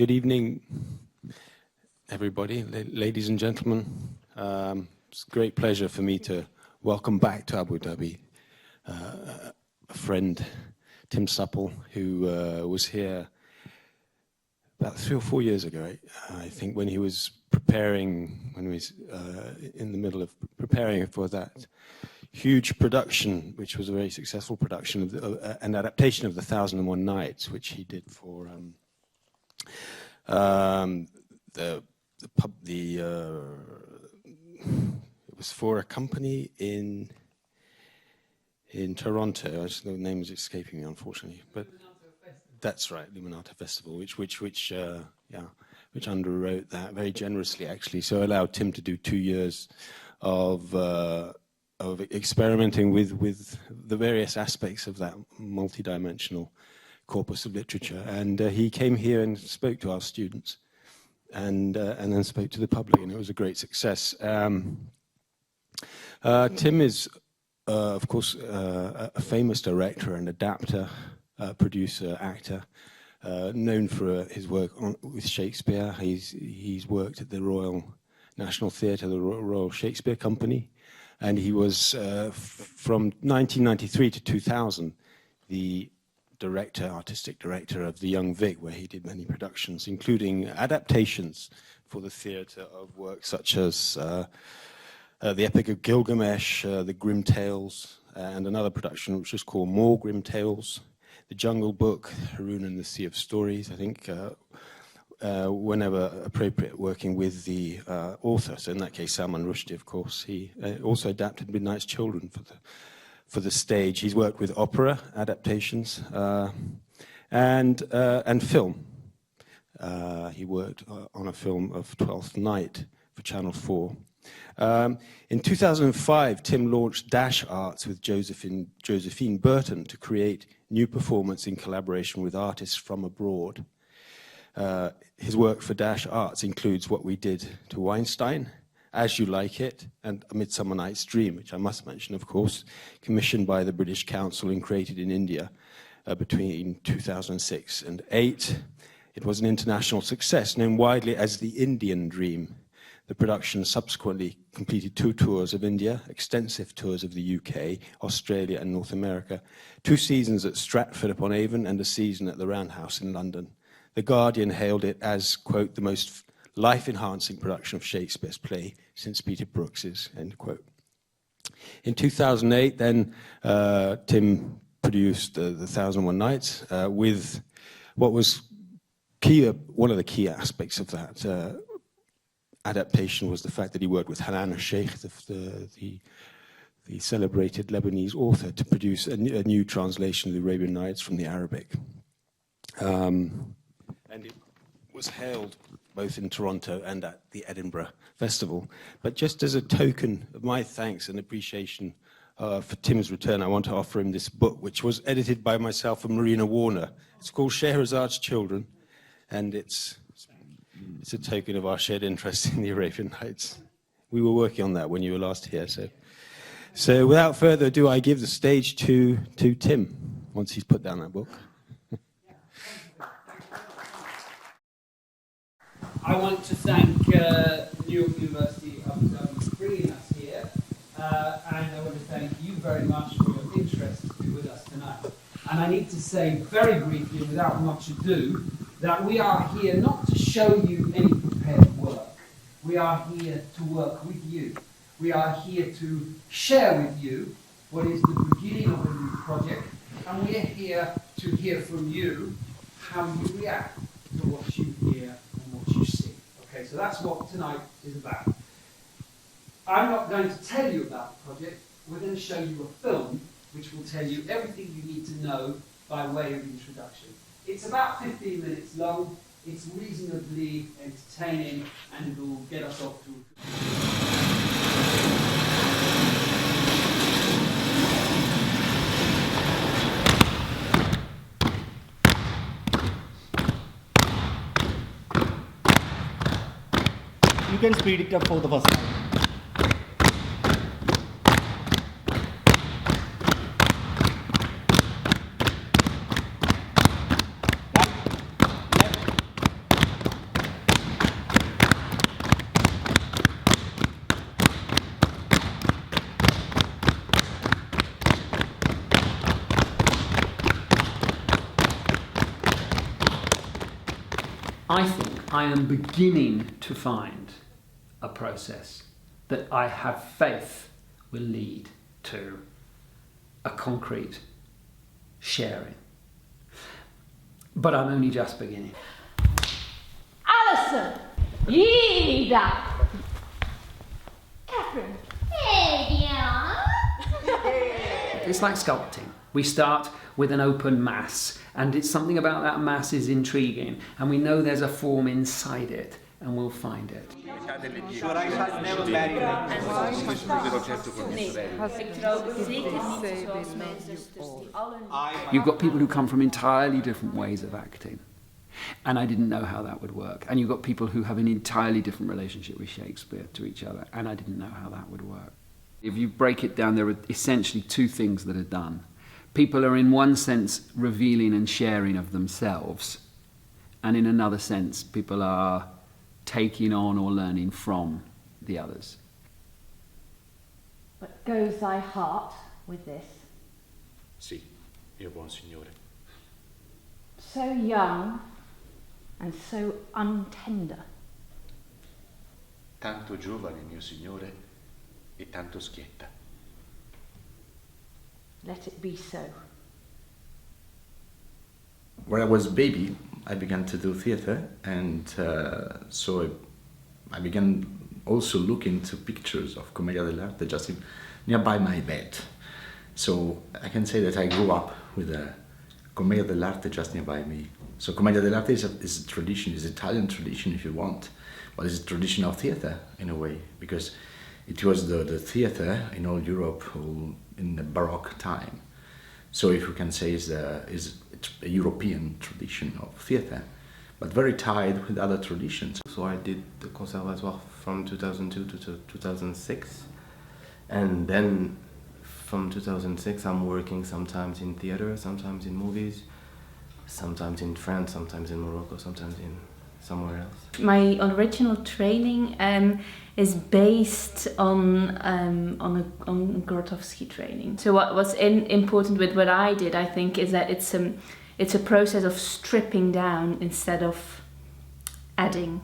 Good evening, everybody, ladies and gentlemen. It's a great pleasure for me to welcome back to Abu Dhabi a friend, Tim Supple, who was here about 3 or 4 years ago, right? I think when he was preparing, when he was in the middle of preparing for that huge production, which was a very successful production of an adaptation of the 1001 Nights, which he did for it was for a company in Toronto. The name is escaping me, unfortunately, but that's right, Luminata Festival, which underwrote that very generously, actually. So allowed Tim to do 2 years of experimenting with the various aspects of that multidimensional corpus of literature. And he came here and spoke to our students, and then spoke to the public, and it was a great success. Tim is, of course, a famous director and adapter, producer, actor, known for his work with Shakespeare. He's worked at the Royal National Theatre, the Royal Shakespeare Company, and he was, from 1993 to 2000, the artistic director of The Young Vic, where he did many productions, including adaptations for the theatre of works such as the Epic of Gilgamesh, the Grimm Tales, and another production which was called More Grimm Tales, The Jungle Book, Haroun and the Sea of Stories, I think, whenever appropriate, working with the author. So in that case, Salman Rushdie, of course. He also adapted Midnight's Children for the stage. He's worked with opera adaptations and film. He worked on a film of Twelfth Night for Channel 4. In 2005, Tim launched Dash Arts with Josephine Burton to create new performance in collaboration with artists from abroad. His work for Dash Arts includes What We Did to Weinstein, As You Like It, and A Midsummer Night's Dream, which I must mention, of course, commissioned by the British Council and created in India between 2006 and 2008. It was an international success, known widely as the Indian Dream. The production subsequently completed 2 tours of India, extensive tours of the UK, Australia, and North America, 2 seasons at Stratford-upon-Avon, and a season at the Roundhouse in London. The Guardian hailed it as, quote, the most life-enhancing production of Shakespeare's play since Peter Brooks's, end quote. In 2008, then, Tim produced the 1001 Nights with what was key. One of the key aspects of that adaptation was the fact that he worked with Helen, the celebrated Lebanese author, to produce a new translation of the Arabian Nights from the Arabic. And it was hailed both in Toronto and at the Edinburgh Festival. But just as a token of my thanks and appreciation for Tim's return, I want to offer him this book, which was edited by myself and Marina Warner. It's called Scheherazad's Children, and it's a token of our shared interest in the Arabian Nights. We were working on that when you were last here. So without further ado, I give the stage to Tim, once he's put down that book. I want to thank New York University Abu Dhabi for bringing us here, and I want to thank you very much for your interest to be with us tonight. And I need to say very briefly, without much ado, that we are here not to show you any prepared work. We are here to work with you. We are here to share with you what is the beginning of a new project, and we are here to hear from you how you react to what you hear and what you see. Okay, so that's what tonight is about. I'm not going to tell you about the project. We're going to show you a film which will tell you everything you need to know by way of introduction. It's about 15 minutes long, it's reasonably entertaining, and it will get us off to... You can speed it up for the first time. I think I am beginning to find a process that I have faith will lead to a concrete sharing. But I'm only just beginning. Alison! Ida! Catherine! HyeYeon! It's like sculpting. We start with an open mass, and it's something about that mass is intriguing, and we know there's a form inside it, and we'll find it. You've got people who come from entirely different ways of acting, and I didn't know how that would work. And you've got people who have an entirely different relationship with Shakespeare to each other, and I didn't know how that would work. If you break it down, there are essentially two things that are done. People are in one sense revealing and sharing of themselves, and in another sense people are taking on or learning from the others. But goes thy heart with this? Sì, mio buon signore. So young and so untender. Tanto giovane, mio signore, e tanto schietta. Let it be so. When I was a baby, I began to do theatre, and so I began also looking to pictures of Commedia dell'arte just nearby my bed. So I can say that I grew up with a Commedia dell'arte just nearby me. So Commedia dell'arte is a tradition, is Italian tradition if you want, but it's a tradition of theatre in a way, because it was the theatre in all Europe in the Baroque time. So if we can say is a European tradition of theatre, but very tied with other traditions. So I did the Conservatoire from 2002 to 2006, and then from 2006 I'm working sometimes in theatre, sometimes in movies, sometimes in France, sometimes in Morocco, sometimes in somewhere else. My original training is based on Grotowski training. So what was important with what I did, I think, is that it's a process of stripping down instead of adding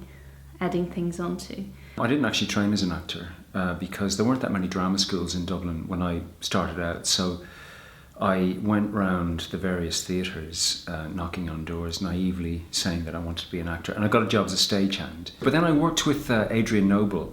things onto. I didn't actually train as an actor because there weren't that many drama schools in Dublin when I started out. So I went round the various theatres, knocking on doors, naively saying that I wanted to be an actor, and I got a job as a stagehand. But then I worked with Adrian Noble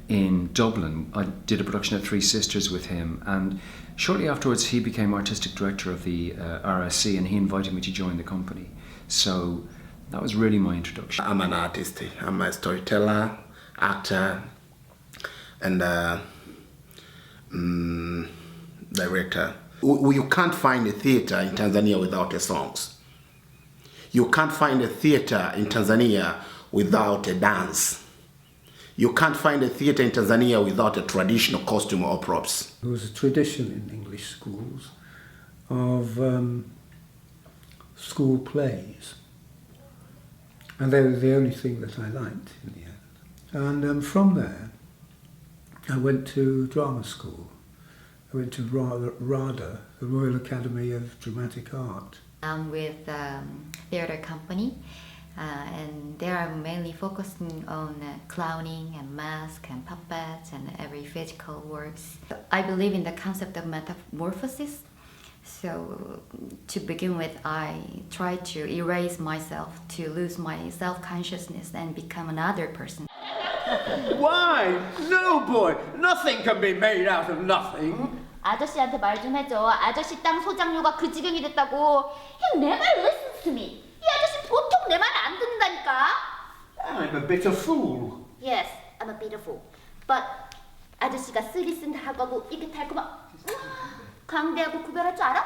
in Dublin. I did a production of Three Sisters with him, and shortly afterwards he became artistic director of the RSC, and he invited me to join the company. So that was really my introduction. I'm an artist. I'm a storyteller, actor, and director. You can't find a theatre in Tanzania without a songs. You can't find a theatre in Tanzania without a dance. You can't find a theatre in Tanzania without a traditional costume or props. There was a tradition in English schools of school plays, and they were the only thing that I liked in the end. And from there, I went to drama school. I went to RADA, the Royal Academy of Dramatic Art. I'm with theatre company, and they are mainly focusing on clowning and mask and puppets and every physical works. I believe in the concept of metamorphosis. So to begin with, I try to erase myself, to lose my self-consciousness and become another person. Why? No, boy. Nothing can be made out of nothing. 아저씨한테 말 좀 해줘. 아저씨 땅 소장료가 그 지경이 됐다고. He never listens to me. 이 아저씨 보통 내 말 안 듣는다니까. I'm a bit of fool. Yes, I'm a bit of fool. But 아저씨가 쓰리쓴 하고 이게 달콤한 강대하고 구별할 줄 알아?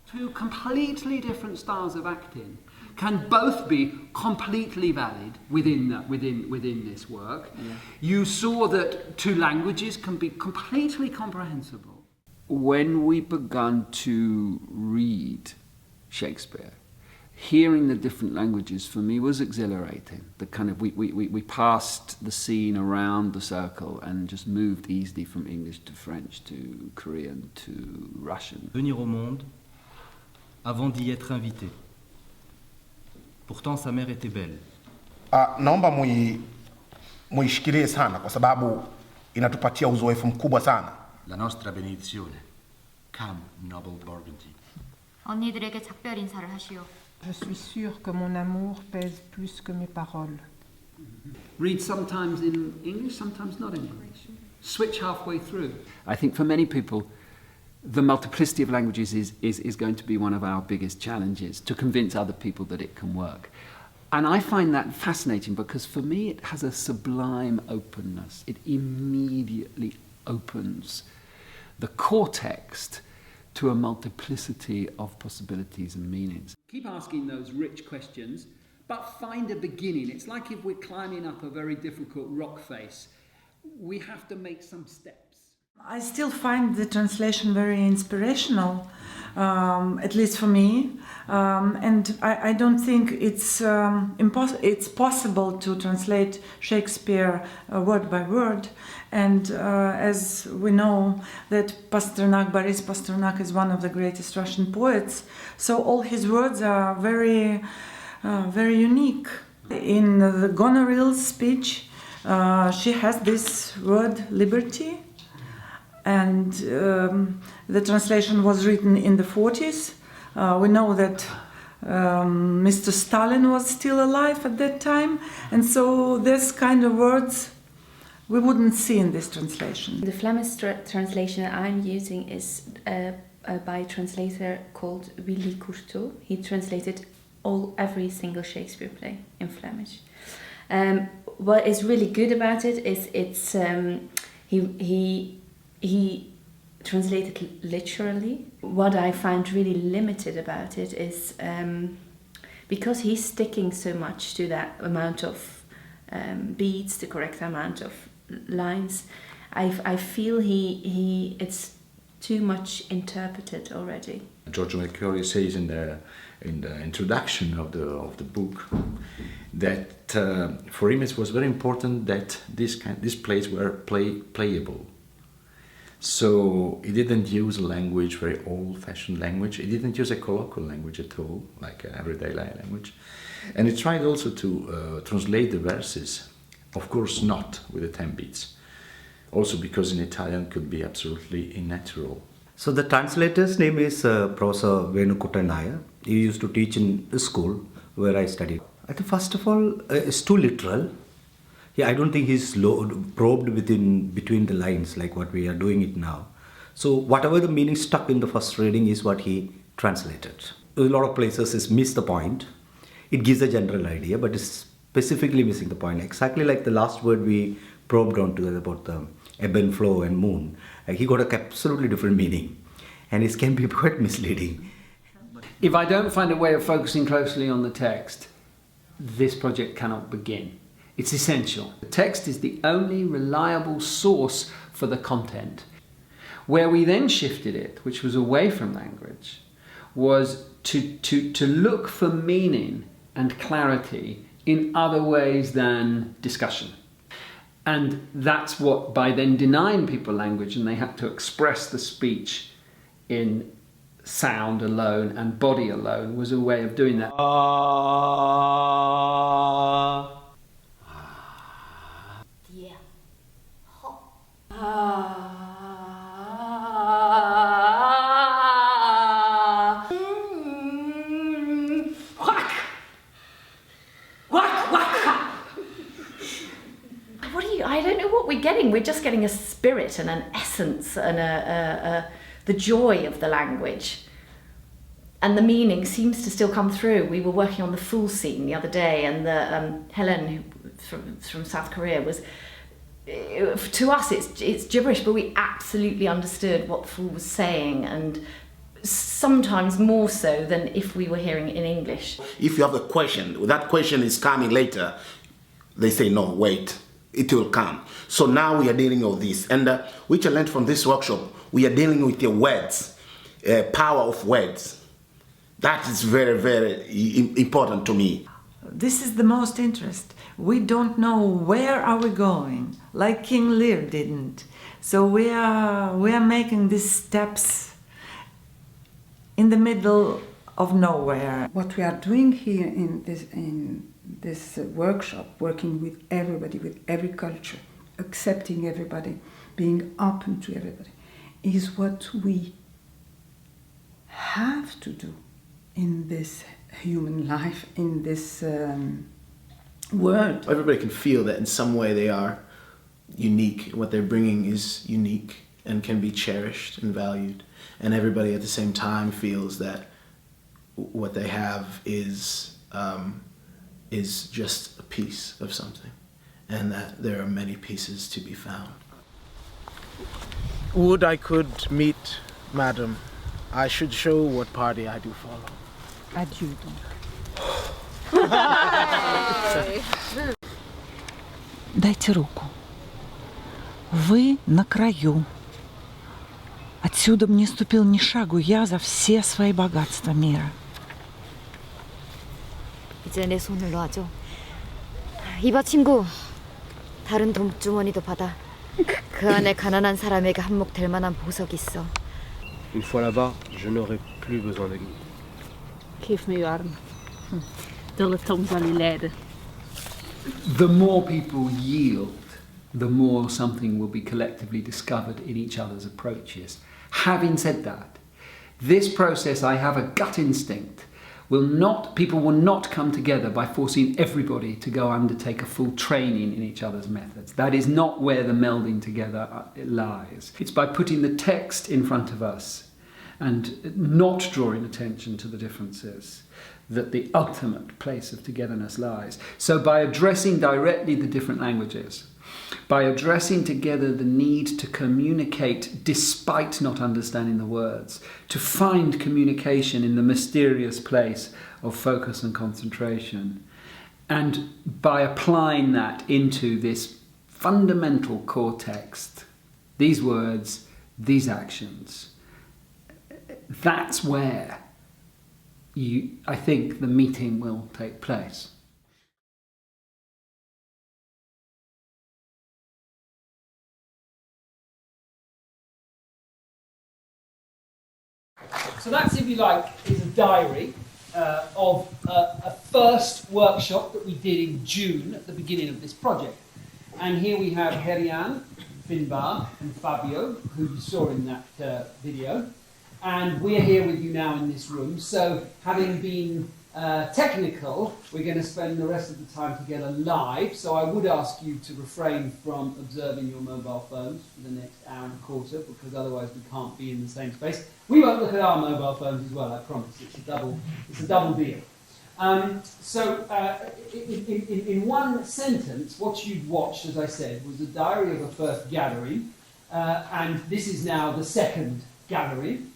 Two completely different styles of acting can both be completely valid within this work. Yeah. You saw that two languages can be completely comprehensible. When we began to read Shakespeare, hearing the different languages for me was exhilarating. The kind of we passed the scene around the circle and just moved easily from English to French to Korean to Russian. Venir au monde avant d'y être invité. Pourtant, sa mère était belle. Naomba muishikilie sana kwa sababu inatupatia uzoefu mkubwa sana. La nostra benedizione. Come, noble Burgundy. 언니들에게 작별 인사를 하시오. Je suis sûre que mon amour pèse plus que mes paroles. Read sometimes in English, sometimes not in English. Switch halfway through. I think for many people, the multiplicity of languages is going to be one of our biggest challenges, to convince other people that it can work. And I find that fascinating because for me it has a sublime openness. It immediately opens the core text to a multiplicity of possibilities and meanings. Keep asking those rich questions, but find a beginning. It's like if we're climbing up a very difficult rock face. We have to make some steps. I still find the translation very inspirational, at least for me, and I don't think it's possible to translate Shakespeare word by word. And as we know that Boris Pasternak is one of the greatest Russian poets, so all his words are very unique. In the Gonoril's speech, she has this word liberty, and the translation was written in the 40s. We know that Mr. Stalin was still alive at that time, and so this kind of words we wouldn't see in this translation. The Flemish translation I'm using is by a translator called Willy Courteau. He translated every single Shakespeare play in Flemish. What is really good about it is he translated literally. What I find really limited about it is because he's sticking so much to that amount of beats, the correct amount of lines, I feel it's too much interpreted already. George Mercury says in the introduction of the book that for him it was very important that these plays were playable. So he didn't use a language, very old-fashioned language. He didn't use a colloquial language at all, like everyday language. And he tried also to translate the verses, of course not with the 10 beats. Also because in Italian could be absolutely unnatural. So the translator's name is Professor Venukuttanaya. He used to teach in the school where I studied. I think first of all, it's too literal. I don't think he's probed between the lines like what we are doing it now. So whatever the meaning stuck in the first reading is what he translated. A lot of places is miss the point. It gives a general idea, but it's specifically missing the point. Exactly like the last word we probed onto about the ebb and flow and moon. He got an absolutely different meaning, and it can be quite misleading. If I don't find a way of focusing closely on the text, this project cannot begin. It's essential. The text is the only reliable source for the content. Where we then shifted it, which was away from language, was to look for meaning and clarity in other ways than discussion. And that's what, by then denying people language and they had to express the speech in sound alone and body alone, was a way of doing that. I don't know what we're getting. We're just getting a spirit and an essence and the joy of the language. And the meaning seems to still come through. We were working on the Fool scene the other day, and the Helen from South Korea was, to us it's gibberish, but we absolutely understood what the Fool was saying, and sometimes more so than if we were hearing it in English. If you have a question, that question is coming later, they say, no, wait, it will come. So now we are dealing with this. And which I learned from this workshop, we are dealing with the words, power of words. That is very, very important to me. This is the most interest. We don't know where are we going, like King Lear didn't. So we are making these steps in the middle of nowhere. What we are doing here in this workshop, working with everybody, with every culture, accepting everybody, being open to everybody, is what we have to do in this human life, in this world. Everybody can feel that in some way they are unique. What they're bringing is unique and can be cherished and valued. And everybody at the same time feels that what they have is just a piece of something, and that there are many pieces to be found. Would I could meet Madam, I should show what party I do follow. Adieu. Дайте руку. Вы на краю. Отсюда б не ступил ни шагу я за все свои богатства мира. 이제 내 손을 놔줘. 이봐 친구. 다른 돈주머니도 받아. 그 안에 가난한 사람에게 한몫 될 만한 보석이 있어. Une fois là-bas, je n'aurai plus besoin de guide. Geef me uw arm. Dulle Tom zal u leiden. The more people yield, the more something will be collectively discovered in each other's approaches. Having said that, this process, I have a gut instinct, people will not come together by forcing everybody to go undertake a full training in each other's methods. That is not where the melding together lies. It's by putting the text in front of us and not drawing attention to the differences that the ultimate place of togetherness lies. So by addressing directly the different languages, by addressing together the need to communicate despite not understanding the words, to find communication in the mysterious place of focus and concentration, and by applying that into this fundamental core text, these words, these actions, that's where I think the meeting will take place. So that's, if you like, is a diary of a first workshop that we did in June at the beginning of this project. And here we have HyeYeon, Finbar and Fabio, who you saw in that video. And we're here with you now in this room. So having been technical, we're going to spend the rest of the time together live. So I would ask you to refrain from observing your mobile phones for the next hour and a quarter, because otherwise we can't be in the same space. We won't look at our mobile phones as well, I promise. It's a double deal. In one sentence, what you'd watched, as I said, was a diary of a first gathering, and this is now the second gathering.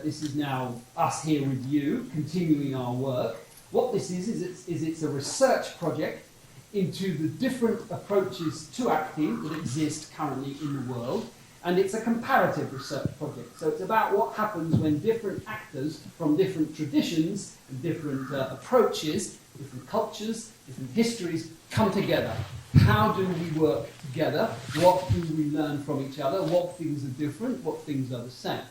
This is now us here with you, continuing our work. What this is it's a research project into the different approaches to acting that exist currently in the world, and it's a comparative research project. So it's about what happens when different actors from different traditions and different approaches, different cultures, different histories come together. How do we work together? What do we learn from each other? What things are different? What things are the same?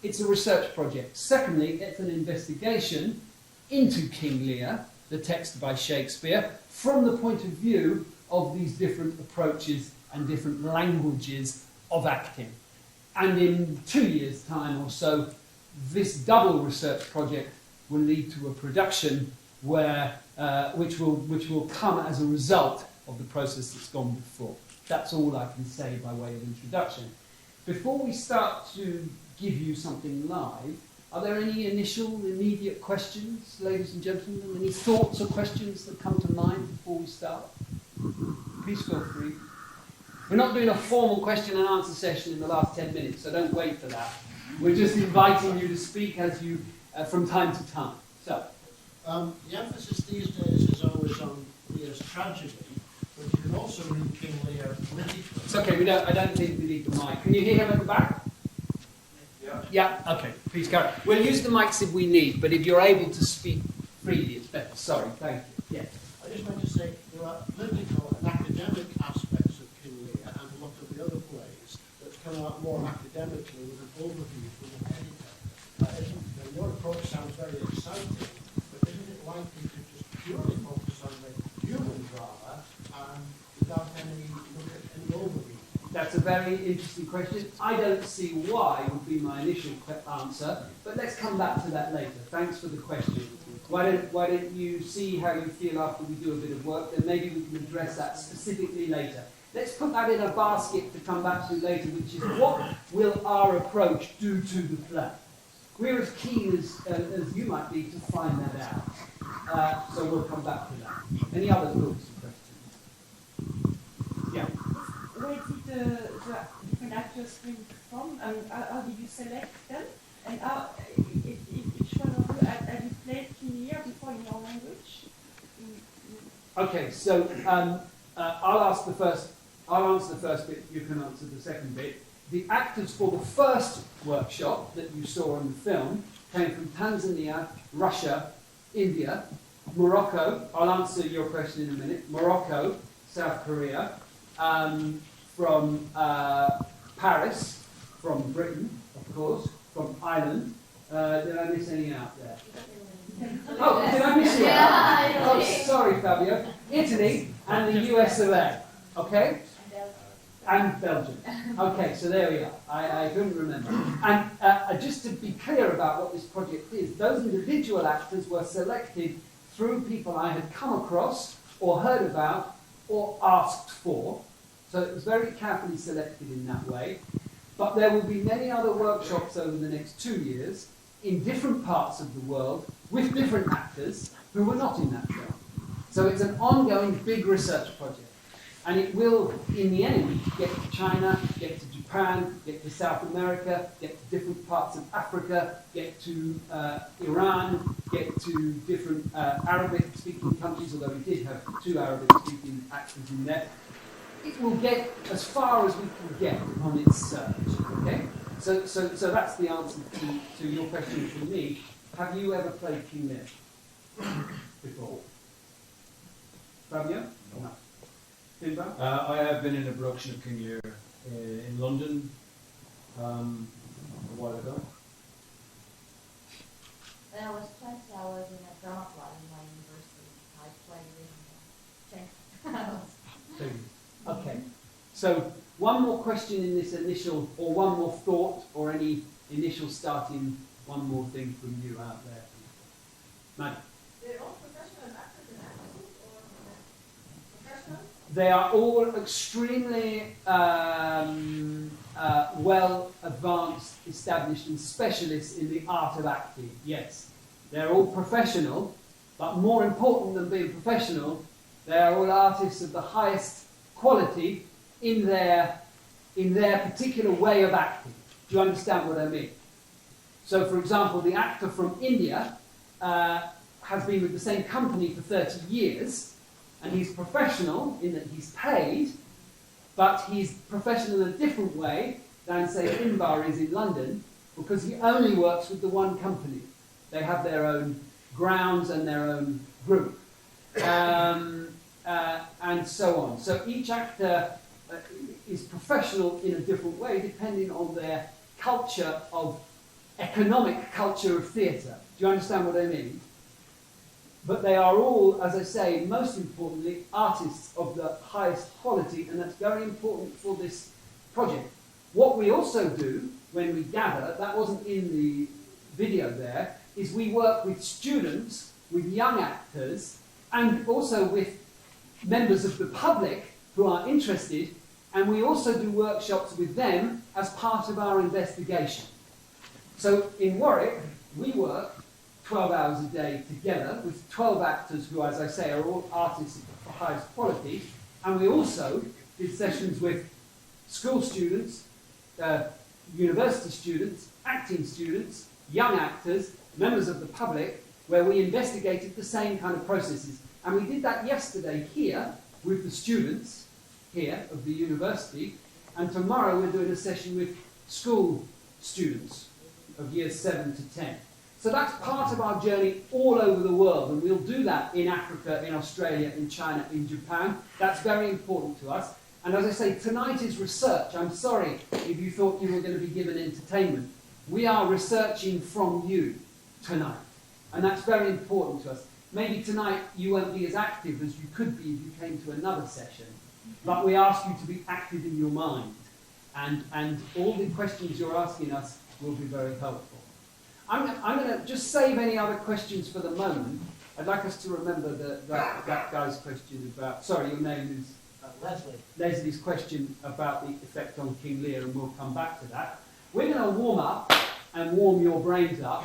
It's a research project. Secondly, it's an investigation into King Lear, the text by Shakespeare, from the point of view of these different approaches and different languages of acting. And in 2 years' time or so, this double research project will lead to a production where, which will come as a result of the process that's gone before. That's all I can say by way of introduction. Before we start to give you something live, are there any initial, immediate questions, ladies and gentlemen? Any thoughts or questions that come to mind before we start? Please feel free. We're not doing a formal question and answer session in the last 10 minutes, so don't wait for that. We're just inviting you to speak as you, from time to time. So, the emphasis these days is always on Lear's tragedy, but you can also read King Lear politically. It's okay, I don't think we need the mic. Can you hear him at the back? Yeah, okay, please carry on. We'll use the mics if we need, but if you're able to speak freely, it's better. Sorry, thank you. Yeah. I just want to say there are political and academic aspects of King Lear and a lot of the other plays that come out more academically with an overview from an editor. Isn't the your approach sounds very exciting, but isn't it likely to just purely focus on the human drama and without any look at any overview? That's a very interesting question. I don't see why would be my initial answer, but let's come back to that later. Thanks for the question. Why don't you see how you feel after we do a bit of work, then maybe we can address that specifically later. Let's put that in a basket to come back to later, which is what will our approach do to the play? We're as keen as you might be to find that out. So we'll come back to that. Any other thoughts and questions? Yeah. Where did the different actors come from? How did you select them? And how, if each one of you, have you played King Lear before in your language? Okay, so I'll answer the first bit, you can answer the second bit. The actors for the first workshop that you saw in the film came from Tanzania, Russia, India, Morocco, I'll answer your question in a minute, Morocco, South Korea, from Paris, from Britain, of course, from Ireland. Did I miss any out there? Oh, did I miss you out? Oh, sorry, Fabio. Italy and the US of A. Okay? And Belgium. Okay, so there we are. I couldn't remember. And just to be clear about what this project is, those individual actors were selected through people I had come across or heard about or asked for. So it was very carefully selected in that way. But there will be many other workshops over the next 2 years in different parts of the world with different actors who were not in that film. So it's an ongoing big research project. And it will, in the end, get to China, get to Japan, get to South America, get to different parts of Africa, get to Iran, get to different Arabic-speaking countries, although we did have 2 Arabic-speaking actors in there. It will get as far as we can get on its search, okay? So that's the answer to your question from me. Have you ever played King Lear before? Fabio? No. Finbar? I have been in a production of King Lear in London a while ago. When I was 20, I was in a drama club in my university. I played in Okay. So one more question in this initial, or one more thought, or any initial starting, one more thing from you out there. Madam. They're all professional actors and actresses, or professional? They are all extremely well advanced, established, and specialists in the art of acting. Yes, they're all professional, but more important than being professional, they are all artists of the highest quality in their particular way of acting. Do you understand what I mean? So, for example, the actor from India has been with the same company for 30 years, and he's professional in that he's paid, but he's professional in a different way than, say, Finbar is in London, because he only works with the one company. They have their own grounds and their own group. And so on. So each actor is professional in a different way, depending on their culture of economic culture of theatre. Do you understand what I mean? But they are all, as I say, most importantly, artists of the highest quality, and that's very important for this project. What we also do when we gather, that wasn't in the video there, is we work with students, with young actors, and also with members of the public who are interested, and we also do workshops with them as part of our investigation. So in Warwick, we work 12 hours a day together with 12 actors who, as I say, are all artists of the highest quality, and we also did sessions with school students, university students, acting students, young actors, members of the public, where we investigated the same kind of processes. And we did that yesterday here with the students here of the university, and tomorrow we're doing a session with school students of years 7 to 10. So that's part of our journey all over the world, and we'll do that in Africa, in Australia, in China, in Japan. That's very important to us. And as I say, tonight is research. I'm sorry if you thought you were going to be given entertainment. We are researching from you. tonight. And that's very important to us. Maybe tonight you won't be as active as you could be if you came to another session, but we ask you to be active in your mind. And all the questions you're asking us will be very helpful. I'm going to just save any other questions for the moment. I'd like us to remember that guy's question about, sorry, your name is? Leslie. Leslie's question about the effect on King Lear, and we'll come back to that. We're going to warm up and warm your brains up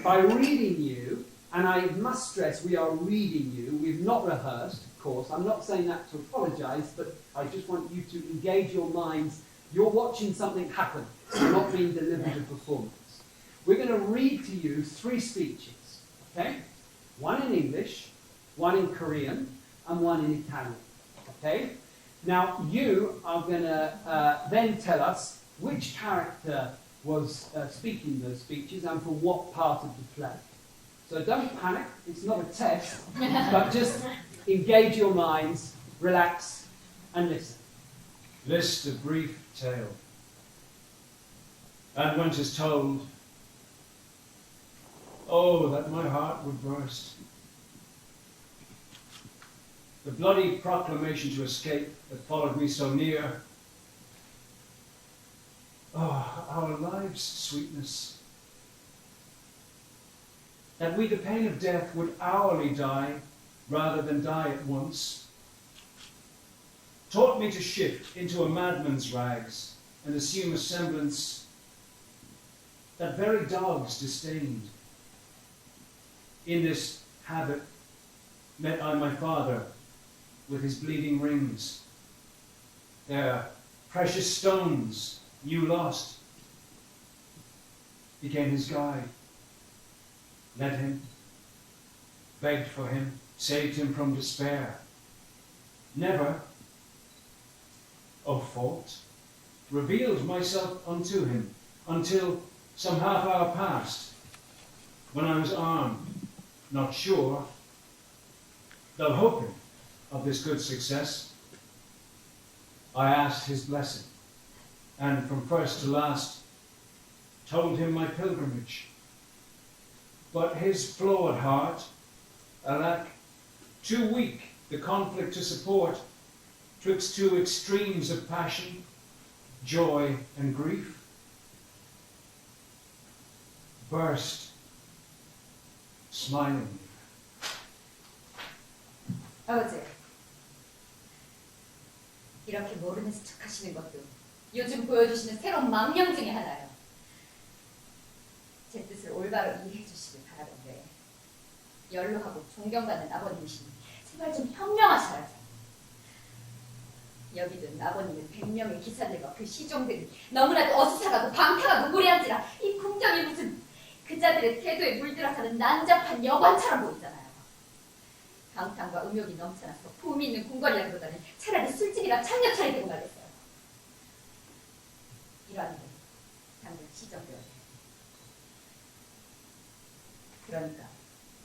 by reading you, and I must stress we are reading you. We've not rehearsed, of course. I'm not saying that to apologise, but I just want you to engage your minds. You're watching something happen. You're not being delivered a performance. We're going to read to you 3 speeches, okay? One in English, one in Korean, and one in Italian, okay? Now, you are going to then tell us which character was speaking those speeches and for what part of the play. So don't panic, it's not a test, but just engage your minds, relax, and listen. List a brief tale. And when 'tis told, oh, that my heart would burst. The bloody proclamation to escape that followed me so near. Oh, our lives' sweetness. That we the pain of death would hourly die rather than die at once. Taught me to shift into a madman's rags and assume a semblance that very dogs disdained. In this habit met I my father with his bleeding rings. Their precious stones, new lost, became his guide. Led him, begged for him, saved him from despair. Never, O fault, revealed myself unto him until some half hour passed, when I was armed, not sure, though hoping of this good success. I asked his blessing, and from first to last told him my pilgrimage. But his flawed heart, alack, too weak the conflict to support, twixt 2 extremes of passion, joy and grief, burst smilingly. 아버지, 이렇게 모르는 척 하시는 것도 요즘 보여주시는 새로운 망령 중에 하나예요. 제 뜻을 올바로 이해해 주시길 바라던데, 연로하고 존경받는 아버님이시니 제발 좀 현명하셔야죠. 여기 둔 아버님의 100명의 기사들과 그 시종들이 너무나도 어수선하고 방탕하고 무례한지라 이 궁정이 무슨 그자들의 태도에 물들어가는 난잡한 여관처럼 보이잖아요. 방탕과 음욕이 넘쳐나서 품 있는 궁궐이라기보다는 차라리 술집이나 창녀처럼 되고 말겠어요. 이러한 일은 당장 시정되어야 해요. 그러니까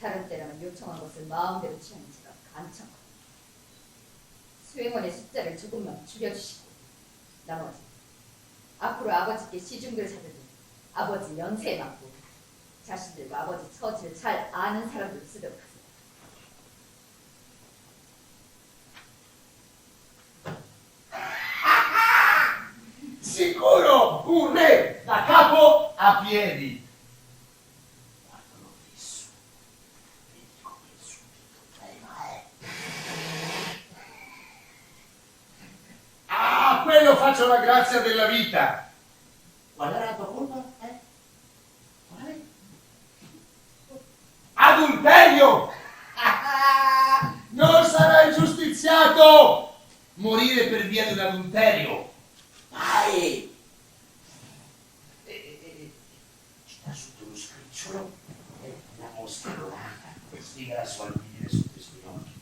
다른 때라면 요청한 것을 마음대로 취하는 제가 간청하고 수행원의 숫자를 조금만 줄여주시고 나머지 앞으로 아버지께 시중들 찾으듯 아버지 연세에 맞고 자신들과 아버지 처지를 잘 아는 사람들 쓰도록 하세요. Sicuro un re da capo a piedi. Guardalo fisso. Vedi come il suddito trema, Ah, quello faccio la grazia della vita. Qual era la tua colpa? Quale? Adulterio! Non sarai giustiziato! Morire per via di un adulterio. Vai! Ci dà sotto lo scricciolo e la mostra dorata sfiga la sua albine sotto i suoi occhi.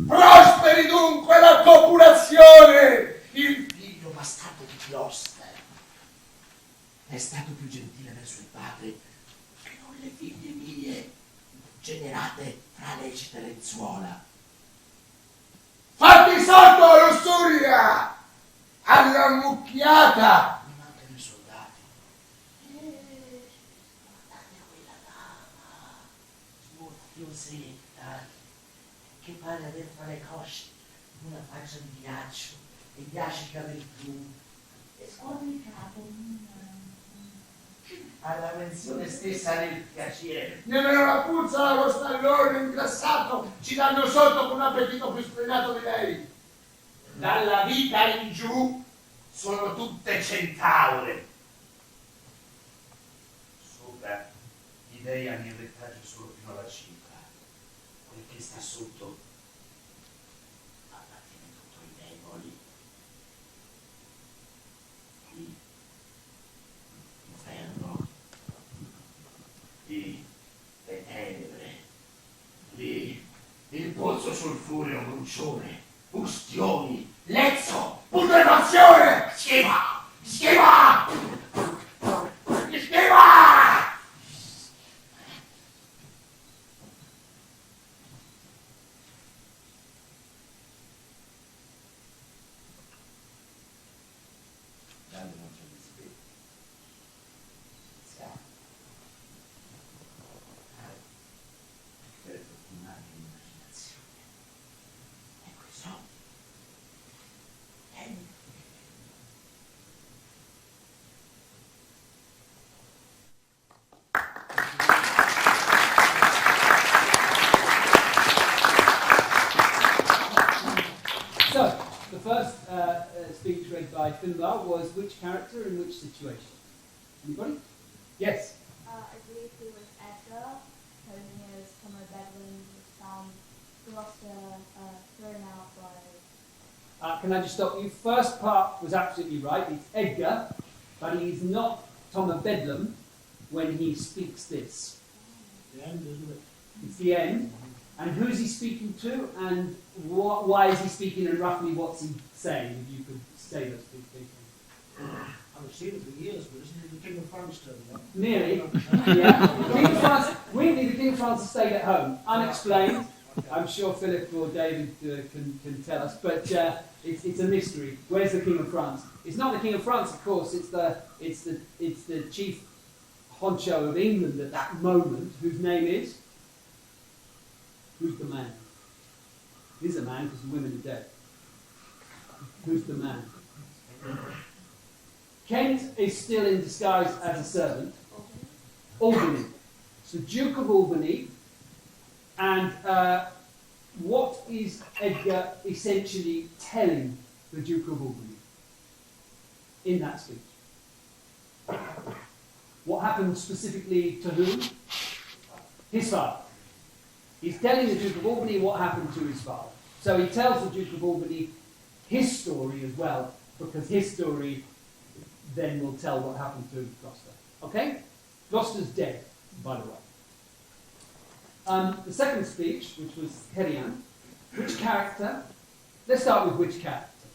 Prosperi dunque la copulazione! Il figlio bastardo di Gloucester è stato più gentile verso il padre che non le figlie mie, generate fra lecite lenzuola. Fatti sotto, lussuria! Alla mucchiata! Mi mancano i soldati. Guardate quella dama. una faccia di ghiaccio, e ghiaccia i capelli blu, e scuote il capo. Alla menzione stessa del piacere. Nemmeno la puzza, lo stallone inclassato ci danno sotto con un appetito più sfrenato di lei. Dalla vita in giù sono tutte centaure. Sopra gli dei hanno il retaggio solo fino alla cifra. Quel che sta sotto appartiene tutto ai demoni. Qui l'inferno, lì le tenebre, lì il pozzo sulfureo brucione, ustioni, lezzo, putrefazione, schiva, schiva, schiva! Grande non c'è di spirito. Siamo. Per fortunare l'immaginazione. E questo è So, the first speech read by Finbar was which character in which situation? Anybody? Yes? I believe he was Edgar, telling his from a bedroom was found Gloucester thrown out by... Can I just stop you? First part was absolutely right. It's Edgar, but he's not Tom of Bedlam when he speaks this. The end, isn't it? It's the end. And who's he speaking to, and why is he speaking, and roughly what's he saying, if you could say those two things. I've seen it for years, but isn't it the King of France turn up? Nearly. Yeah. The King of France, weirdly, the King of France has stayed at home, unexplained. I'm sure Philip or David can tell us, but it's a mystery. Where's the King of France? It's not the King of France, of course. It's the chief honcho of England at that moment, whose name is. Who's the man? He's a man because the women are dead. Who's the man? Kent is still in disguise as a servant. Albany. It's the Duke of Albany. And what is Edgar essentially telling the Duke of Albany in that speech? What happened specifically to whom? His father. He's telling the Duke of Albany what happened to his father. So he tells the Duke of Albany his story as well, because his story then will tell what happened to Gloucester. Okay? Gloucester's dead, by the way. The second speech, which was HyeYeon, which character? Let's start with which character.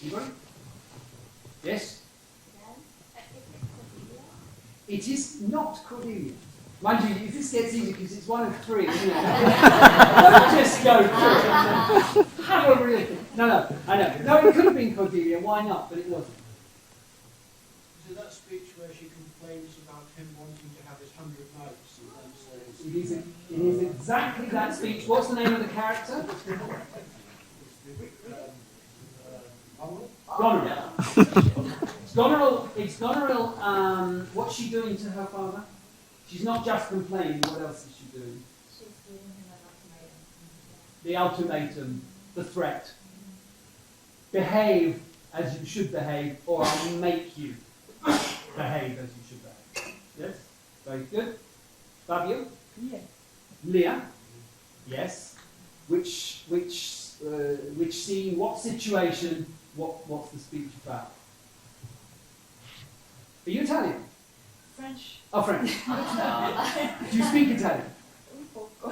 Anybody? Yes? It is not Cordelia. Mind you, this gets easy because it's one of three, isn't it? Don't just go through it. Have a real thing. No, I know. No, it could have been Cordelia, why not? But it wasn't. Is it that speech where she complains about him wanting to have his 100 nights and then says... It is exactly that speech. What's the name of the character? Goneril. It's Goneril. What's she doing to her father? She's not just complaining. What else is she doing? She's giving him an ultimatum. The ultimatum, the threat. Behave as you should behave, or I'll make you behave as you should behave. Yes? Very good. Fabio? Yeah. Lear? Yes. Which scene, what situation, what's the speech about? Are you Italian? French. Oh, French. Do you speak Italian? Un poco.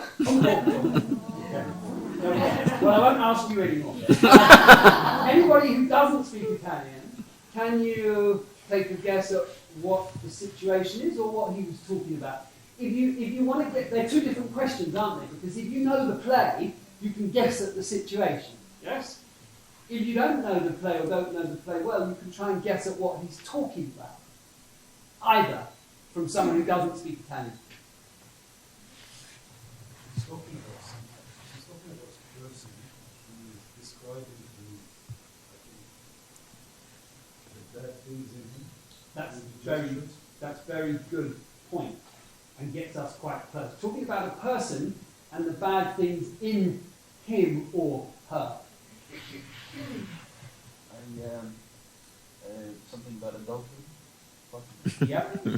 Okay. Well, I won't ask you anymore. Anybody who doesn't speak Italian, can you take a guess at what the situation is or what he was talking about? If you want to get, they're two different questions, aren't they? Because if you know the play, you can guess at the situation. Yes? If you don't know the play or don't know the play well, you can try and guess at what he's talking about. Either from someone who doesn't speak Italian. That's very good point, and gets us quite close. Talking about a person and the bad things in him or her. Something about adultery.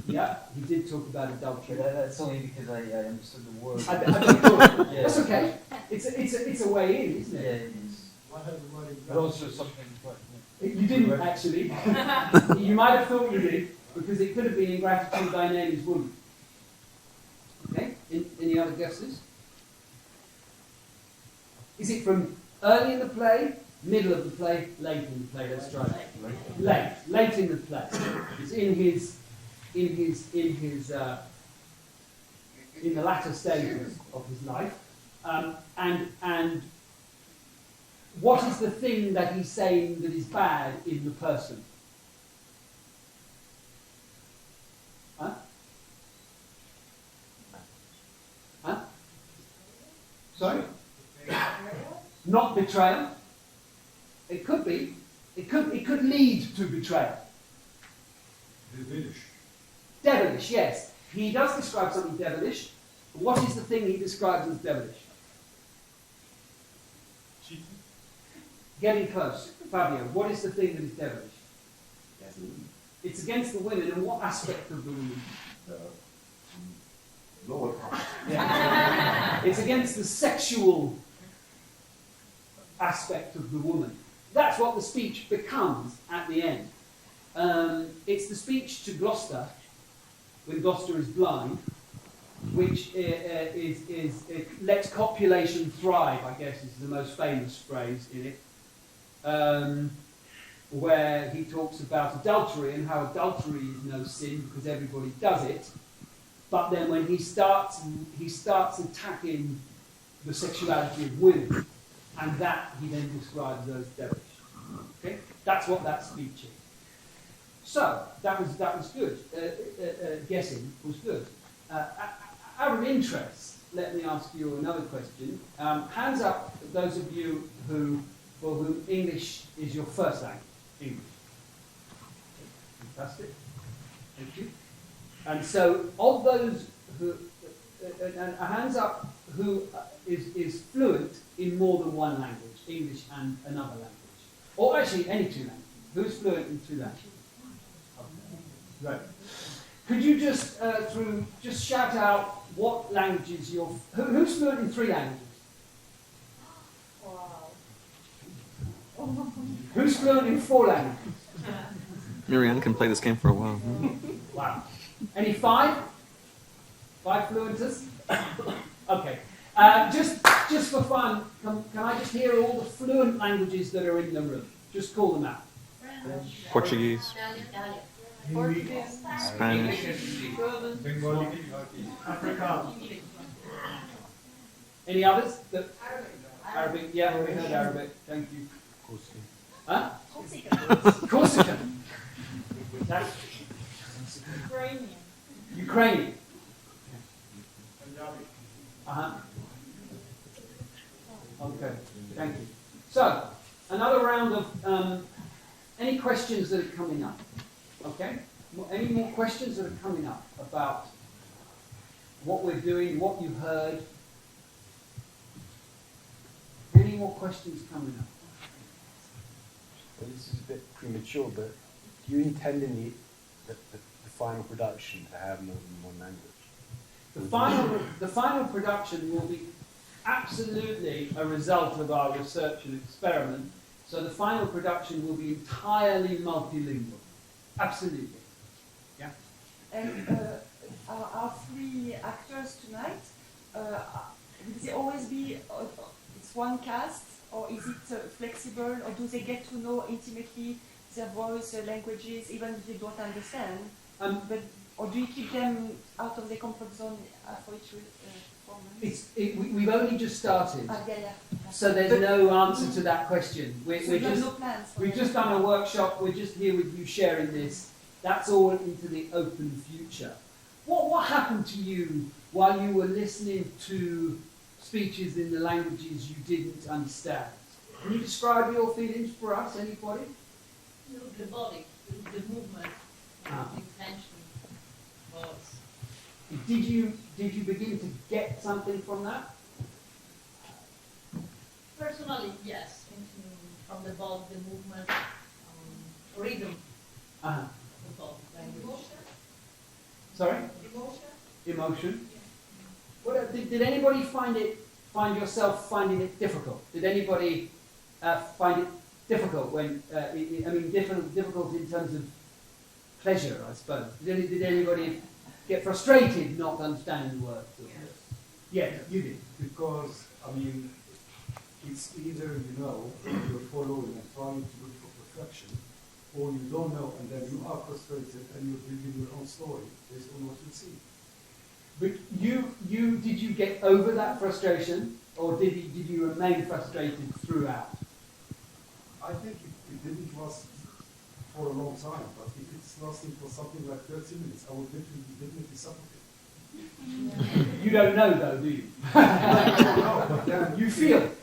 Yeah, he did talk about adultery. That's only because I understood the word. Yeah. That's okay. It's a way in, isn't it? Yeah, it is. But also something. You didn't actually. You might have thought you did, because it could have been ingratitude, thy name is woman. Okay? Any other guesses? Is it from early in the play, middle of the play, late in the play? Let's try that. Late in the play. It's in the latter stages of his life. And what is the thing that he's saying that is bad in the person? Huh? Huh? Sorry? Not betrayal. It could be. It could lead to betrayal. Devilish. Devilish, yes. He does describe something devilish. What is the thing he describes as devilish? Cheating. Getting close. Fabio, what is the thing that is devilish? It's against the women, and what aspect of the women? Lower part. Yeah. It's against the sexual aspect of the woman. That's what the speech becomes at the end. It's the speech to Gloucester, when Gloucester is blind, which is let copulation thrive, I guess is the most famous phrase in it, where he talks about adultery and how adultery is no sin because everybody does it. But then when he starts attacking the sexuality of women, and that he then describes as devilish. Okay, that's what that speech is. So that was good. Guessing was good. Out of interest, let me ask you another question. Hands up, those of you for whom English is your first language. English. Fantastic. Thank you. And so, of those who, hands up who is fluent in more than one language, English and another language, or actually any two languages. Who's fluent in two languages? Right. Could you just shout out what languages you're? Who's fluent in three languages? Wow. Who's fluent in four languages? Marianne can play this game for a while. Wow. Any five? Five fluenters? Okay. Just for fun, can I just hear all the fluent languages that are in the room? Just call them out. Portuguese, Portuguese, Spanish, Bengali, Afrikaans. Any others? Arabic. Yeah, we heard Arabic. Thank you. Huh? Corsican. That's Ukrainian. Ukrainian. Punjabi. Okay, thank you. So, another round of any questions that are coming up? Okay? Any more questions that are coming up about what we're doing, what you've heard? Any more questions coming up? Well, this is a bit premature, but do you intend in the final production to have more than one language? The final production will be absolutely a result of our research and experiment. So the final production will be entirely multilingual. Absolutely. Yeah. And our three actors tonight, will they always be, it's one cast, or is it flexible, or do they get to know intimately their voice, their languages, even if they don't understand? Or do you keep them out of their comfort zone for each performance? We've only just started, yeah. so there's no answer to that question. You have no plans for we've just done a workshop, we're just here with you sharing this. That's all into the open future. What happened to you while you were listening to speeches in the languages you didn't understand? Can you describe your feelings for us, anybody? The body, the movement, intention was. Did you begin to get something from that? Personally, yes. From the bulk, the movement, rhythm. Uh-huh. The bulk language. Sorry? Emotion. Emotion. What, did anybody find yourself finding it difficult? Did anybody find it difficult when, difficult in terms of pleasure, I suppose? Did anybody get frustrated not understanding the words? Yes, you did. Because, it's either you're following and trying to look for perfection, or you don't know and then you are frustrated and you're building your own story based on what you see. But did you get over that frustration, or did you remain frustrated throughout? I think it didn't last for a long time, but if it's lasting for something like 30 minutes, I would definitely suffocate. You don't know though, do you?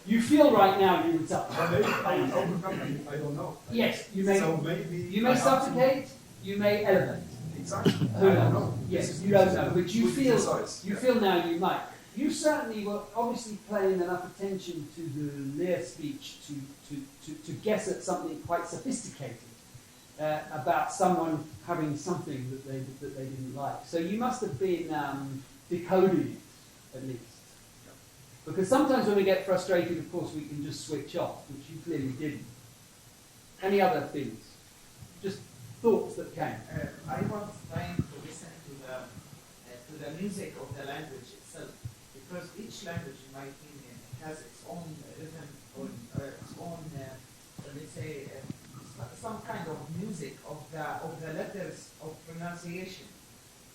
You feel right now you would suffocate. I don't know. Yes, you may. So maybe you may suffocate. You may elevate. Exactly. Who knows? Yes, you don't know, but you feel. Precise. You feel now you might. You certainly were obviously paying enough attention to the Lear speech to guess at something quite sophisticated about someone having something that they didn't like. So you must have been decoding it, at least. Because sometimes when we get frustrated, of course, we can just switch off, which you clearly didn't. Any other things? Just thoughts that came. I was trying to listen to the music of the language itself, because each language, in my opinion, has its own rhythm or its own, let's say, some kind of music of the letters of pronunciation.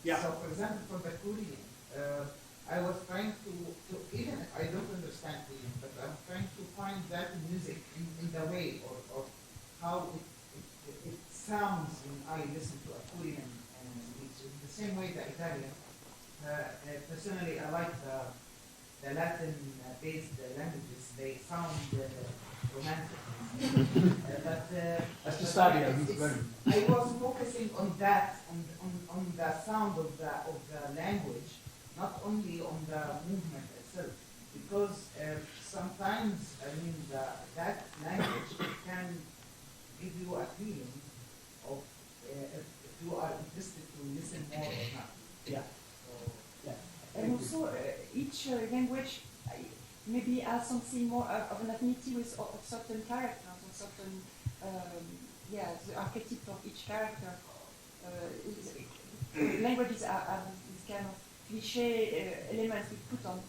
Yeah. So, for example, for the Korean, I was trying to even if I don't understand Korean, but I'm trying to find that music in the way or how it sounds when I listen to a Korean speech. In the same way the Italian. Personally, I like the Latin-based languages. They sound romantic. That's just Fabio. I was focusing on that, on the sound of the language, not only on the movement itself, because sometimes that language can give you a feeling of if you are interested to listen more or not. Yeah. And also, each language maybe has something more of an affinity with certain characters, or certain, the archetype of each character. Languages are this kind of cliché elements we put on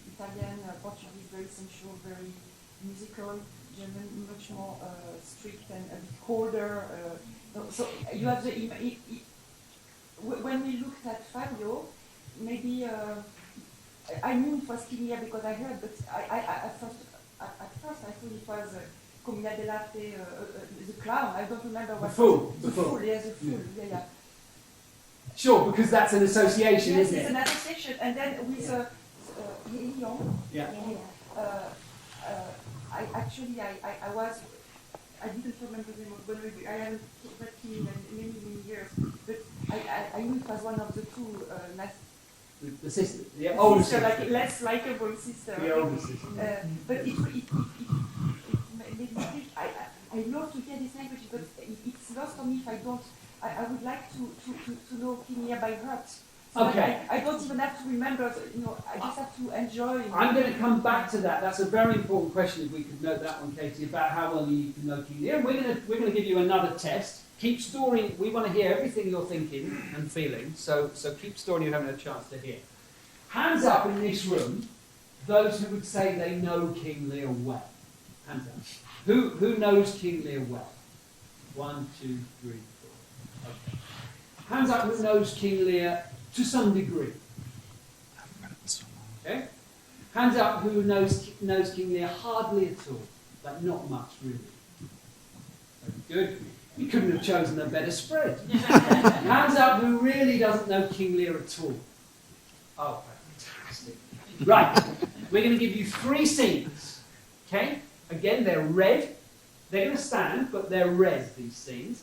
Italian, Portuguese, very sensual, very musical, German, much more strict and a bit colder. So you have when we looked at Fabio, maybe I knew it was King Lear because I heard, but at first I thought it was Comida dell'arte, the clown. I don't remember what. The fool. The fool. Yes, the fool. Yeah. Sure, because that's an association, Yes, isn't it's it? an association, and then with HyeYeon. Yeah. I didn't remember the name of the I haven't read him in many years, but I knew it was one of the two The sister, the older sister. like less likable sister. The older sister. But it made me think. I love to hear this language, but it's lost on me if I don't. I would like to know King Lear by heart. So Okay. I don't even have to remember. I just have to enjoy. I'm going to come back to that. That's a very important question. If we could note that one, Katie, about how well you need to know King Lear. And we're going to give you another test. Keep storing. We want to hear everything you're thinking and feeling. So keep storing. You haven't had a chance to hear. Hands up in this room. Those who would say they know King Lear well. Hands up. Who knows King Lear well? 1, 2, 3, 4. Okay. Hands up who knows King Lear to some degree. Okay? Hands up who knows King Lear hardly at all. Like not much really. Very good. You couldn't have chosen a better spread. Hands up who really doesn't know King Lear at all. Oh, fantastic. Right. We're going to give you 3 scenes. Okay? Again, they're red. They're going to stand, but they're red, these scenes.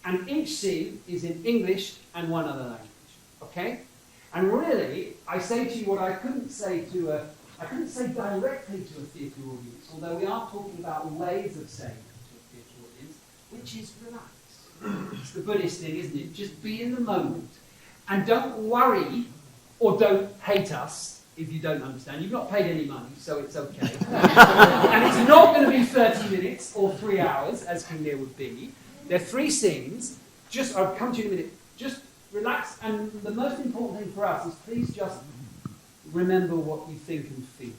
And each scene is in English and one other language. Okay? And really, I say to you what I couldn't say directly to a theatre audience, although we are talking about ways of saying it to a theatre audience, which is relax. It's the Buddhist thing, isn't it? Just be in the moment. And don't worry or don't hate us if you don't understand. You've not paid any money, so it's okay. And it's not going to be 30 minutes or 3 hours, as King Lear would be. There are 3 scenes. I'll come to you in a minute. Just relax. And the most important thing for us is please just remember what you think and feel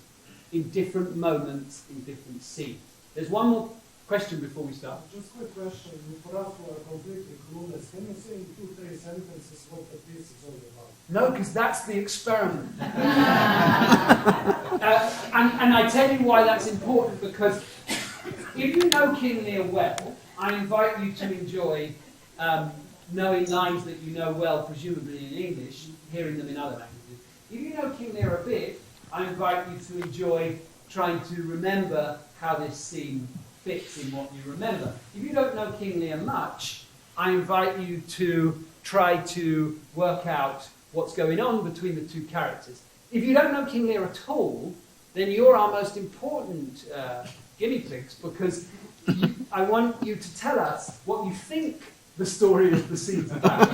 in different moments, in different scenes. There's one more question before we start. Just a quick question. For us who are completely clueless, can you say in 2-3 sentences what the piece is all about? No, because that's the experiment. And I tell you why that's important, because if you know King Lear well, I invite you to enjoy knowing lines that you know well, presumably in English, hearing them in other languages. If you know King Lear a bit, I invite you to enjoy trying to remember how this scene fits in what you remember. If you don't know King Lear much, I invite you to try to work out what's going on between the 2 characters. If you don't know King Lear at all, then you're our most important guinea pigs, because I want you to tell us what you think the story of the scene's about.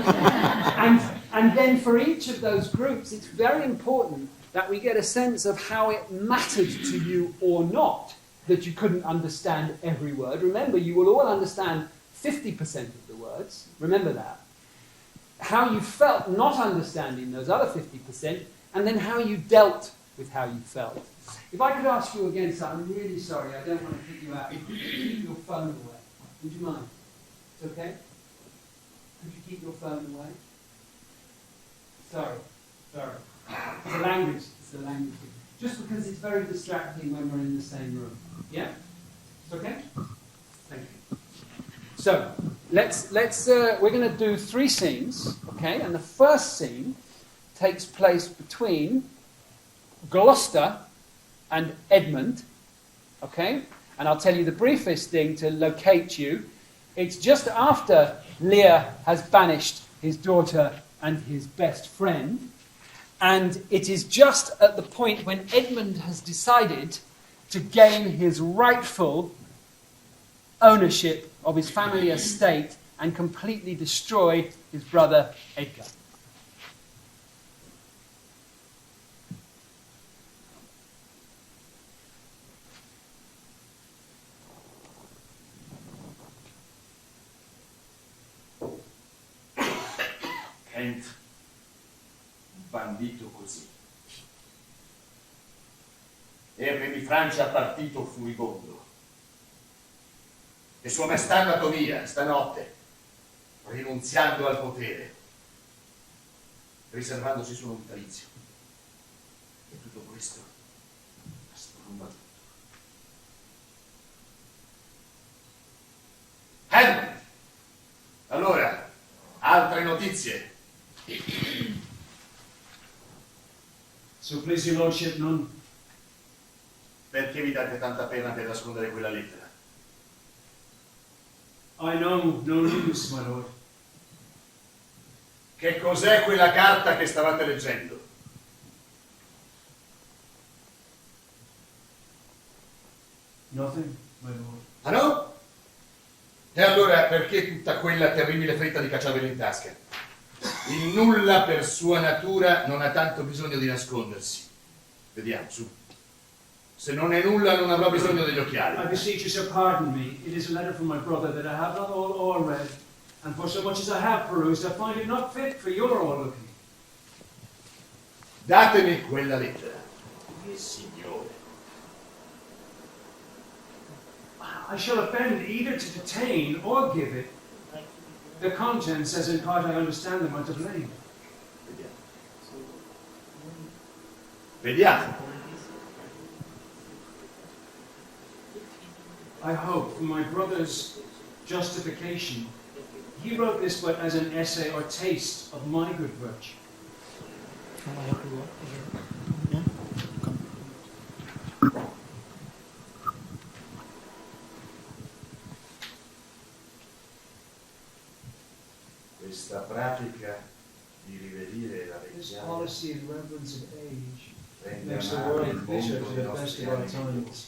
and then for each of those groups, it's very important that we get a sense of how it mattered to you or not that you couldn't understand every word. Remember, you will all understand 50% of the words. Remember that. How you felt not understanding those other 50%, and then how you dealt with how you felt. If I could ask you again, so I'm really sorry, I don't want to kick you out. If you could keep your phone away, would you mind? It's okay? Could you keep your phone away? Sorry. It's a language. Just because it's very distracting when we're in the same room. Yeah? It's okay? Thank you. So, we're going to do 3 scenes, okay? And the first scene takes place between Gloucester and Edmund, okay? And I'll tell you the briefest thing to locate you. It's just after Lear has banished his daughter and his best friend, and it is just at the point when Edmund has decided to gain his rightful ownership of his family estate and completely destroy his brother Edgar. Kent, un bandito così. E il re di Francia partito furibondo. E sua maestà anatomia, stanotte, rinunziando al potere, riservandosi solo un vitalizio. E tutto questo ha spromba tutto. Helen! Allora, altre notizie? So please your lordship, none. Perché vi date tanta pena per nascondere quella lettera? I know no news, my lord. Che cos'è quella carta che stavate leggendo? Nothing, my lord. Ah no? E allora perché tutta quella terribile fretta di cacciarvelo in tasca? Il nulla per sua natura non ha tanto bisogno di nascondersi. Vediamo, su. Se non è nulla non avrò bisogno degli occhiali. I beseech you, sir, pardon me. It is a letter from my brother that I have not all read, and for so much as I have perused, I find it not fit for your all looking. Datemi quella lettera, mio signore. I shall offend either to detain or give it. The contents, as in part I understand them, are to blame. Vediamo. I hope, for my brother's justification, he wrote this but as an essay or taste of my good virtue. questa pratica di riverire la This vecchiaia policy and reverence of age rende makes the amabile il world bitter mondo to dei the best nostri of our anni. times,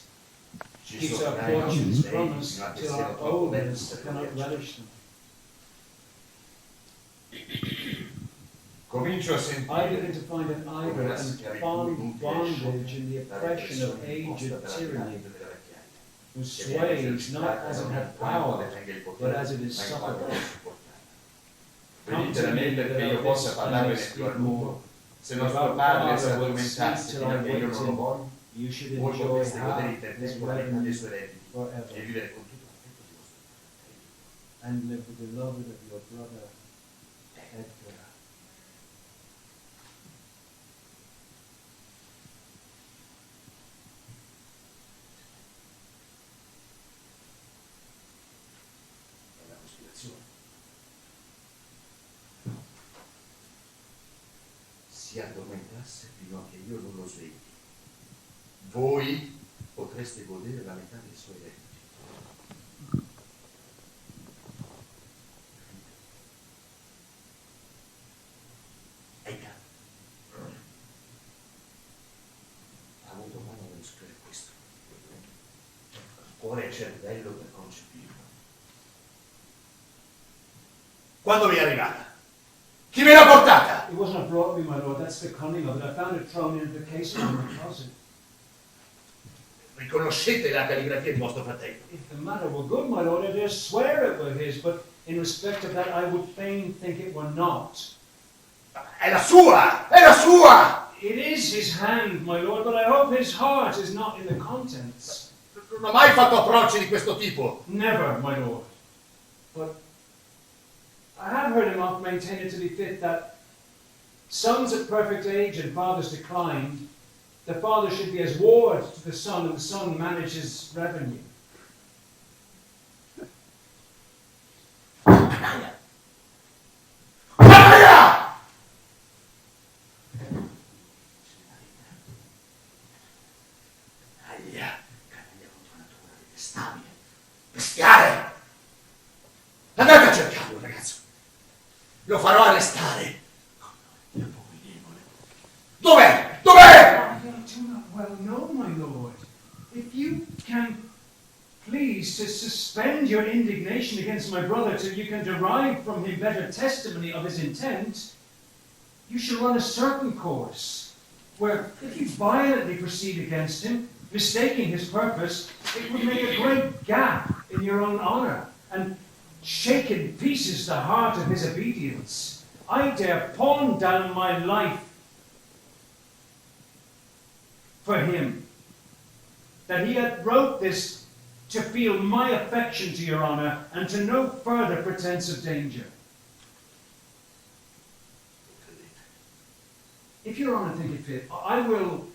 Ci keeps our sottrae i nostri fortunes from denti us fino a che till siano our troppo belli oldness per cannot poterci. relish them. Comincio a I sentire begin to find an come idle la and schiavitù fond inutile e bondage sciocca, in the la oppression of repressione imposta aged dalla tyranny, piramide della vecchiaia, whose che viene sways not esercitata as it non had in quanto power, detenga il but potere, as it is ma in quanto suffered. lo supportata. Come Venite to da me me perché that io of possa this I parlarvene may più a speak lungo. more. Se If nostro our padre si Father will addormentasse speak till fino a I che io wait non lo him, voglio, you should voi enjoy potreste godere half his intertemporaneità dei suoi revenue redditi forever e vivere con tutto l'affetto di vostro fratello. and live the beloved of your brother Edgar. È una cospirazione. Si addormentasse fino a che io non lo svegli. Voi potreste godere la metà dei suoi redditi. Edgar ha avuto modo di scrivere questo. Cuore e cervello per concepirlo. Quando vi è arrivata? Chi me l'ha portata? It was not brought me, my lord. That's the cunning of it. I found it thrown into the casement in my closet. Riconoscete la calligrafia di vostro fratello? If the matter were good, my lord, I dare swear it were his, but in respect of that, I would fain think it were not. È la sua! È la sua! It is his hand, my lord, but I hope his heart is not in the contents. Non ho mai fatto approcci di questo tipo. Never, my lord. But I have heard him oft maintain it to be fit that sons at perfect age and fathers declined, the father should be as ward to the son, and the son manage his revenue. Detestabile, bestiale. Andate a cercarlo, ragazzo. Lo farò arrestare. Dov'è? Dov'è? I do not well know, my lord. If you can please to suspend your indignation against my brother till you can derive from him better testimony of his intent, you shall run a certain course, where if you violently proceed against him, mistaking his purpose, it would make a great gap in your own honor, and shake in pieces the heart of his obedience. I dare pawn down my life for him, that he had wrote this to feel my affection to your honor, and to no further pretense of danger. If your honor think it fit, I will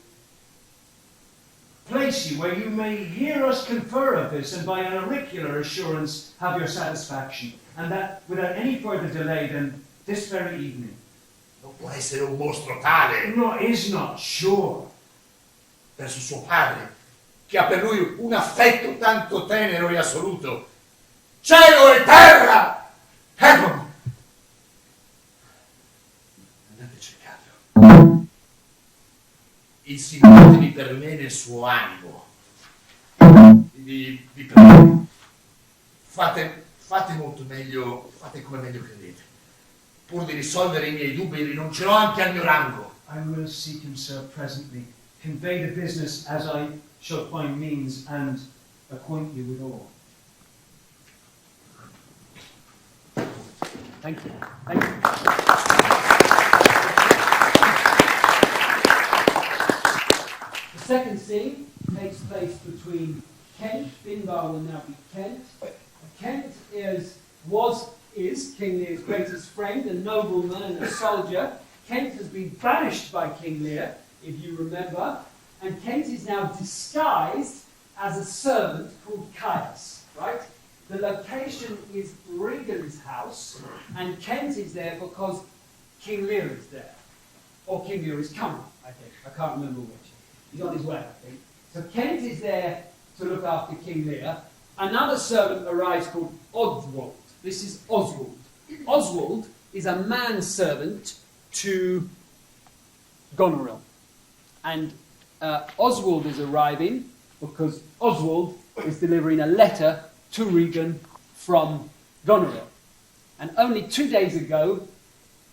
place you where you may hear us confer of this, and by an auricular assurance have your satisfaction, and that without any further delay than this very evening. Non può essere un mostro tale. No, is not sure. Verso suo padre, che ha per lui un affetto tanto tenero e assoluto. Cielo e terra! Eccolo! Andate a cercarlo. Insinuatevi per me nel suo animo. Vi prego. Fate molto meglio, fate come meglio credete. Pur di risolvere i miei dubbi, rinuncerò anche al mio rango. I will seek him, sir, presently. Convey the business as I shall find means, and acquaint you with all. Thank you. Thank you. The second scene takes place between Kent. Finbar will now be Kent. Kent is King Lear's greatest friend, a nobleman and a soldier. Kent has been banished by King Lear, if you remember, and Kent is now disguised as a servant called Caius, right? The location is Regan's house, and Kent is there because King Lear is there. Or King Lear is coming, I think. I can't remember which. He's on his way, I think. So Kent is there to look after King Lear. Another servant arrives called Oswald. This is Oswald. Oswald is a manservant to Goneril. And Oswald is arriving because Oswald is delivering a letter to Regan from Goneril. And only 2 days ago,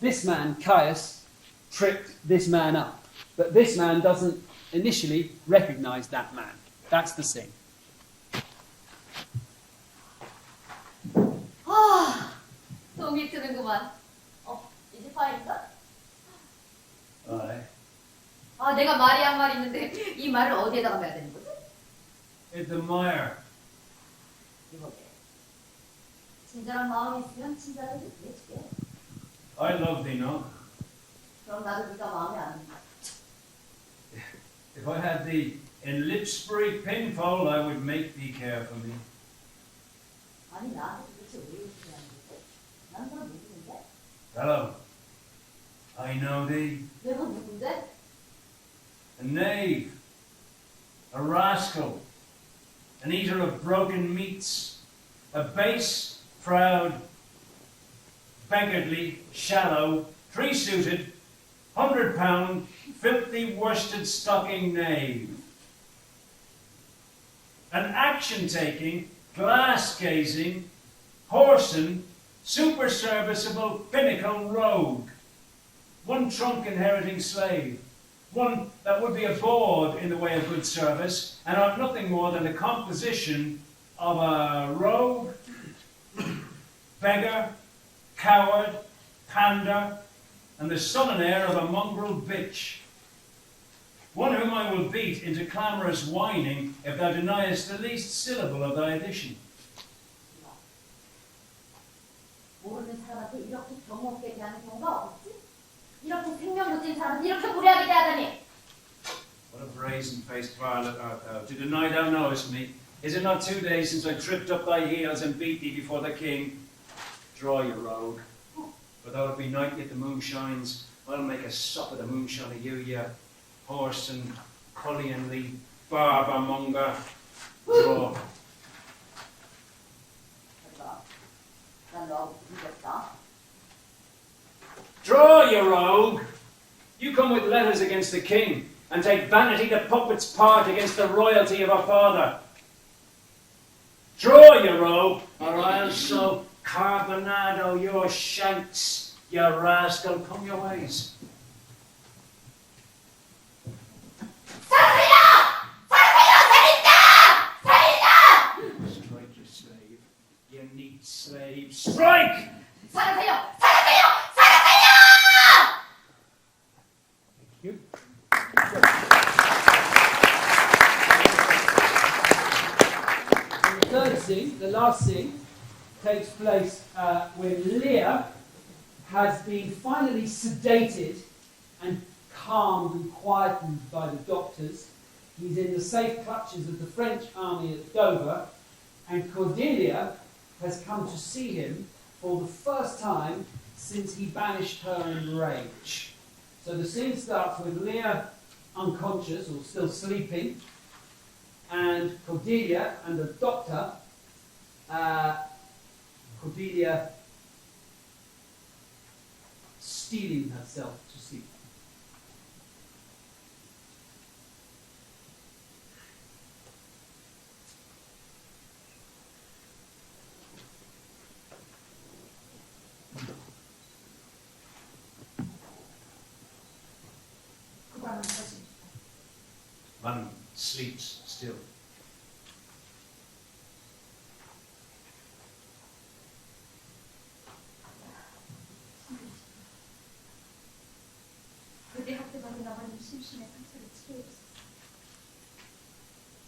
this man, Caius, tripped this man up. But this man doesn't initially recognize that man. That's the scene. 동이 트는구만. 이제 파일까? 내가 말이 한 말 있는데 이 말을 어디에다가 매야 되는 거지? In the mire. 이거게. 친절한 마음이 있으면 친절하게 해줄게. I love thee not. 그럼 나도 네가 마음에 안 든다. If I had thee in Lipsbury pinfold, I would make thee care for me. 아니 나한테 도대체 왜 이렇게 하는 거지? 난 그럼 누구인데? Fellow, I know thee. 내가 누군데? A knave, a rascal, an eater of broken meats, a base, proud, beggarly, shallow, three-suited, 100-pound, filthy worsted stocking knave. An action-taking, glass-gazing, whoreson, super-serviceable, pinnacle rogue. One trunk-inheriting slave. One that would be a bawd in the way of good service, and are nothing more than a composition of a rogue, beggar, coward, pander, and the son and heir of a mongrel bitch. One whom I will beat into clamorous whining if thou deniest the least syllable of thy addition. 모르는 사람한테 이렇게 경없게 대하는 경우가 없지? 이렇게 생명도 찐 사람한테 이렇게 무례하게 대하다니! What a brazen-faced varlet art thou, to deny thou knowest me. Is it not 2 days since I tripped up thy heels and beat thee before the king? Draw, you rogue. For though it be night yet the moon shines, I'll make a sup of the moonshine of you, you horse and cullionly barbermonger. Draw. 난 너하고 부르겠다. Draw, you rogue! You come with letters against the king, and take vanity the puppet's part against the royalty of our father. Draw, you rogue, or I'll so carbonado your shanks, you rascal, come your ways. Strike, you slave, you neat slave, strike! 살아세요! And the third scene, the last scene, takes place when Lear has been finally sedated and calmed and quietened by the doctors. He's in the safe clutches of the French army at Dover, and Cordelia has come to see him for the first time since he banished her in rage. So the scene starts with Lear unconscious or still sleeping, and Cordelia and the doctor, Cordelia steeling herself to sleep. One sleeps still. 그대 학대받은 아버님 심신의 상처를 치료해주셨어.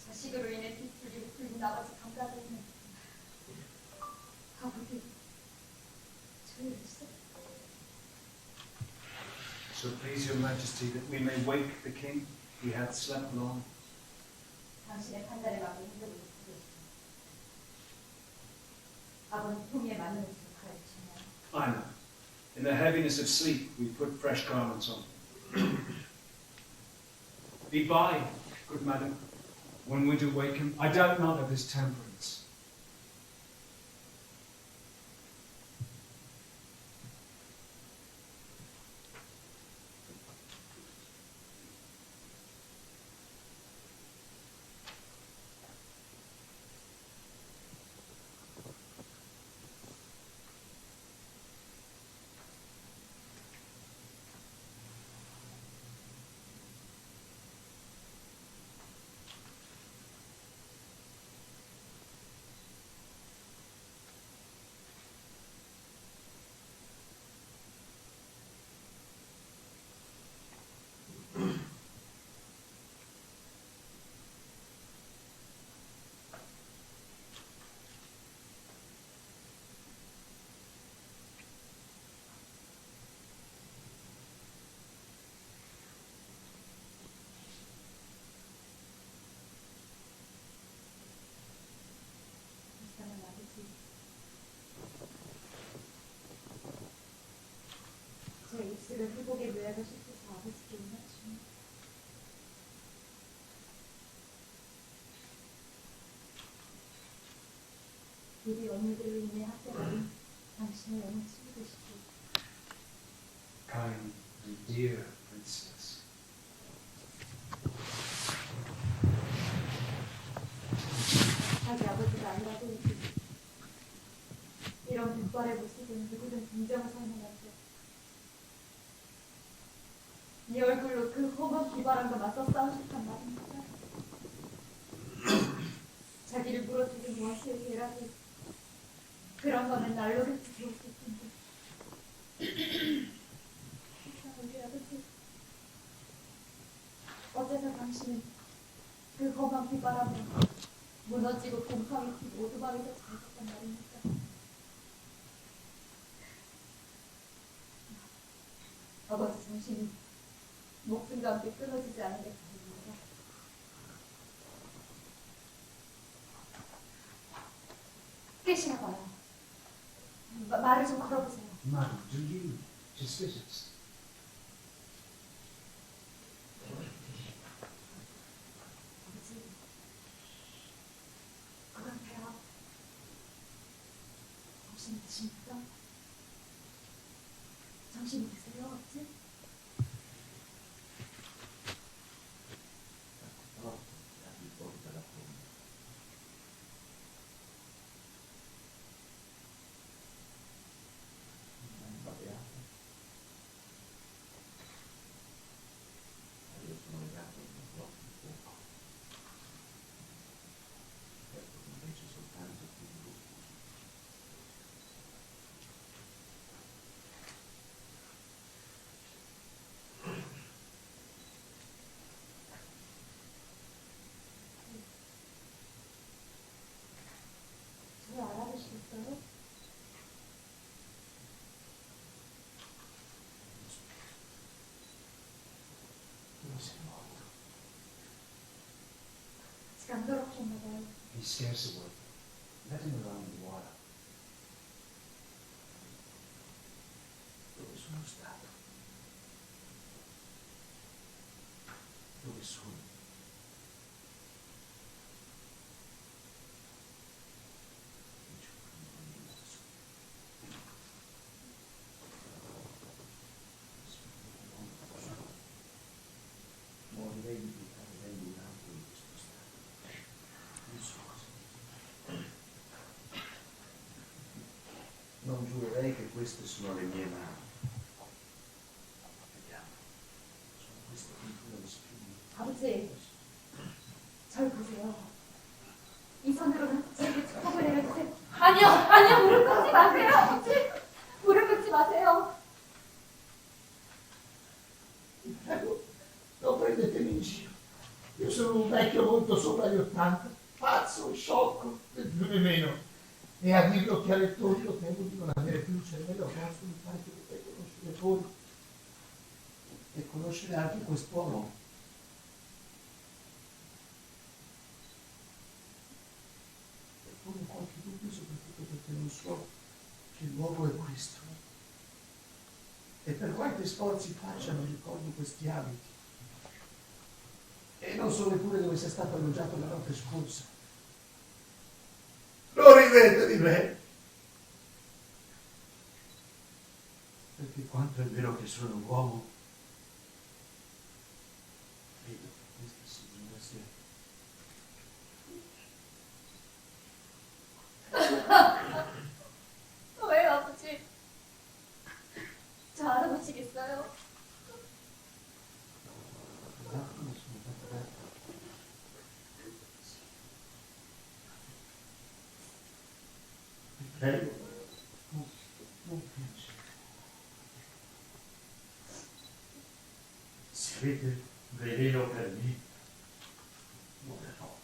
자식으로 인해 뒷불리고 불린 아버지 감각을 있는 아버지 저희를 주세요. So please your majesty that we may wake the king. He hath slept long. 당신의 판단에 맞게 행동을 해주세요. 아버님 품위에 맞는 옷을 가르치나요? I know. In the heaviness of sleep we put fresh garments on. Be by, good madam, when we do wake him. I doubt not of his temperance. 아들을 회복에 묘약을 시켜서 아버지께 인하주니 부디 언니들로 인해 학대받은 당신의 영혼 친구 되시고 Kind and dear princess. 자기 아버지가 아니라도 이런 빛발의 모습은 누구든 동정을 설명하죠. 이 얼굴로 그 험한 비바람과 맞서 싸우실 단 말입니다. 자기를 물어주기 무엇을 위해라도 그런 거는 날로겠지 좋을 텐데. 우리 아버지, 어째서 당신은 그 험한 비바람에 무너지고 곰팡이 핀 오두막에서 잘 컸단 말입니까? 아버지 정신이 목숨과 함께 끊어지지 않은 게 다행입니다. 깨시나 봐요. 말을 좀 걸어보세요. Madam, do you just visit? 아버지, 그건 돼요. 정신이 드십니까? 정신이 드세요, 아버지? 저를 알아보시겠어요? 아직 안 돌아오셨나봐요. He's scarce a word. Let him around a while. Dove sono stato? Dove sono? Morirei di vita vedendo un altro in questo stato. Non so cosa dire. Non giurerei che queste sono le mie mani. Vediamo. Sono queste pinture di spine. 아버지, 절 보세요. 이 손으로는 제게 축복을 내려주세요. 아니요, 아니요, 무릎 꿇지 마세요, 아버지. 무릎 꿇지 마세요. Prego, non prendetemi in giro. Io sono un vecchio molto sopra gli 80, pazzo, sciocco, né più né meno. E a dirlo chiarettondo temo di non avere più il cervello a posto di fare che poter conoscere voi e conoscere anche quest'uomo. E pure qualche dubbio, soprattutto perché non so che luogo è questo. E per quanti sforzi facciano ricordo questi abiti. E non so neppure dove sia stato alloggiato la notte scorsa. Non ridete di me! Perché quanto è vero che sono un uomo, vedo che questa signora sia... 왜요, 아버지? 저 알아보시겠어요? Un attimo sono fatto vi prego, non piangere. Se avete veleno per me, morirò.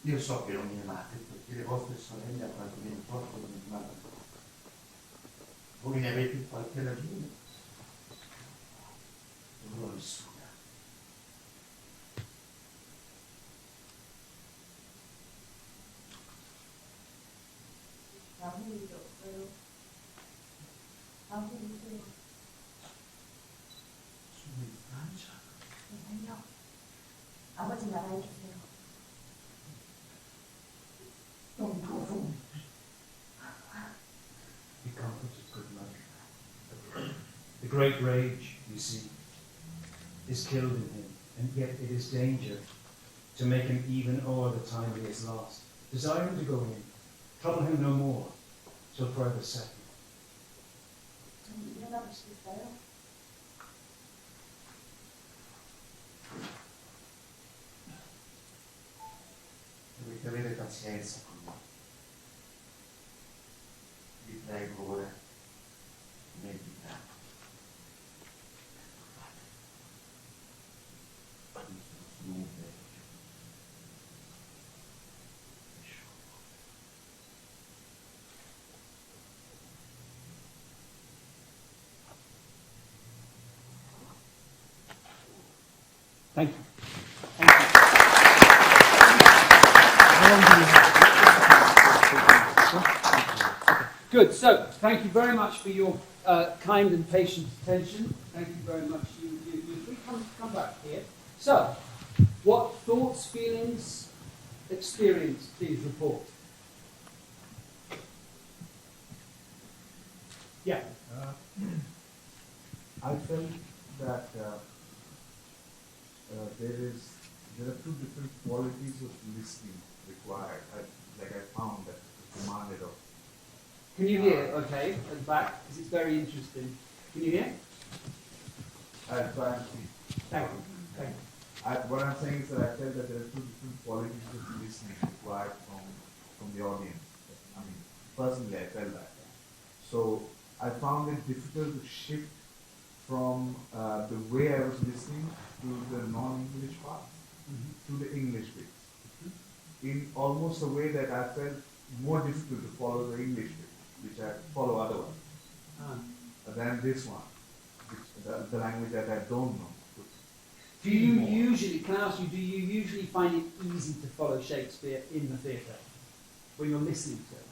Io so che non mi amate, perché le vostre sorelle a quanto mi importa non mi amano. Voi ne avete qualche ragione? Non ho nessuna. 아무 일이 없어요. 아무 나라에 계세요. 너무 profound. Be comforted, good mother. The great rage, you see, is killed in him, and yet it is danger to make him even o'er the time he has lost. Desire him to go in, trouble him no more, till further settle. 좀 일어나 보시겠어요? Dovete avere pazienza con me. Vi prego ora, meditate. Thank you. Thank you. How long do you have? Good. So, thank you very much for your kind and patient attention. Thank you very much. You three come back here. So, what thoughts, feelings, experience, please report. Yeah. I felt that there are two different qualities of listening required. I found that it's demanded of. Can you hear? Okay, at the back, because it's very interesting. Can you hear? I'll try and see. Thank you. Thank you. What I'm saying is that I felt that there are two different qualities of listening required from the audience. I mean, personally, I felt that. So I found it difficult to shift from the way I was listening to the non-English parts, to the English bits, in almost a way that I felt more difficult to follow the English bit, which I follow otherwise, than this one, which the language that I don't know. Do you usually, can I ask you, do you usually find it easy to follow Shakespeare in the theatre when you're listening to it?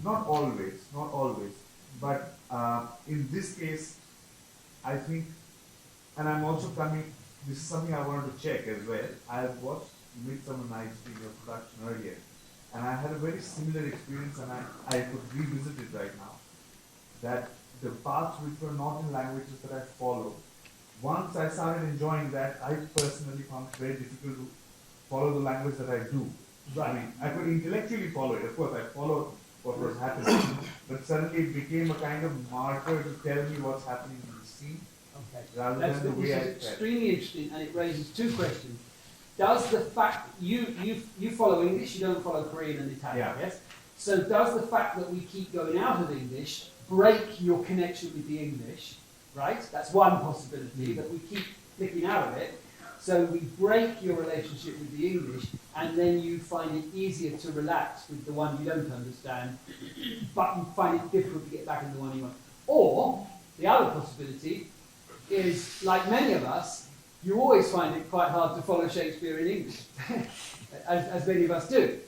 Not always, but in this case, I think, and I'm also coming, this is something I wanted to check as well. I have watched Midsummer Night's Dream, your production earlier, and I had a very similar experience, and I could revisit it right now. That the parts which were not in languages that I followed, once I started enjoying that, I personally found it very difficult to follow the language that I do. Right. I mean, I could intellectually follow it, of course, I followed what was happening, but suddenly it became a kind of marker to tell me what's happening in the scene. Okay. Rather That's than the way this I is felt. extremely interesting, and it raises two questions. Does the fact you follow English, you don't follow Korean and Italian, Yeah. yes? So does the fact that we keep going out of English break your connection with the English, right? That's one possibility, that we keep flicking out of it. So we break your relationship with the English, and then you find it easier to relax with the one you don't understand, but you find it difficult to get back into the one you want. Or, the other possibility is, like many of us, you always find it quite hard to follow Shakespeare in English, as many of us do.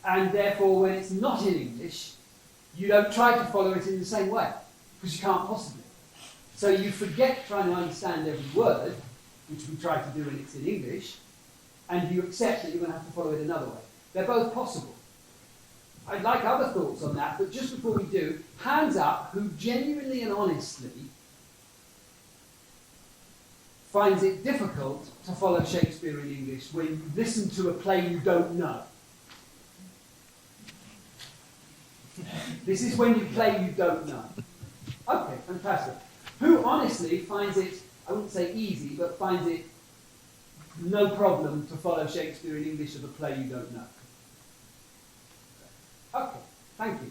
And therefore, when it's not in English, you don't try to follow it in the same way, because you can't possibly. So you forget trying to understand every word, which we try to do when it's in English, and you accept that you're going to have to follow it another way. They're both possible. I'd like other thoughts on that, but just before we do, hands up who genuinely and honestly finds it difficult to follow Shakespeare in English when you listen to a play you don't know. This is when you play you don't know. Okay, fantastic. Who honestly finds it, I wouldn't say easy, but finds it no problem to follow Shakespeare in English of a play you don't know? Okay, thank you.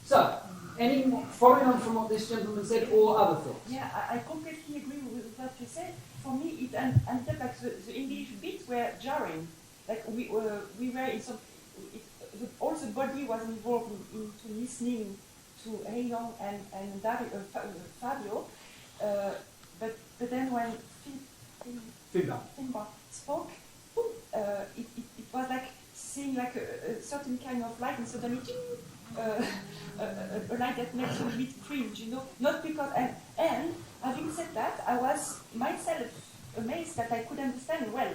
So, any more, following on from what this gentleman said, or other thoughts? Yeah, I completely agree with what you said. For me, it ended up like the English bits were jarring. Like we were in some, all the body was involved into listening to HyeYeon and Fabio. But then when Finbar spoke, it was like seeing like a certain kind of light, and suddenly a light that makes you a bit cringe, you know. Not because and having said that, I was myself amazed that I could understand well.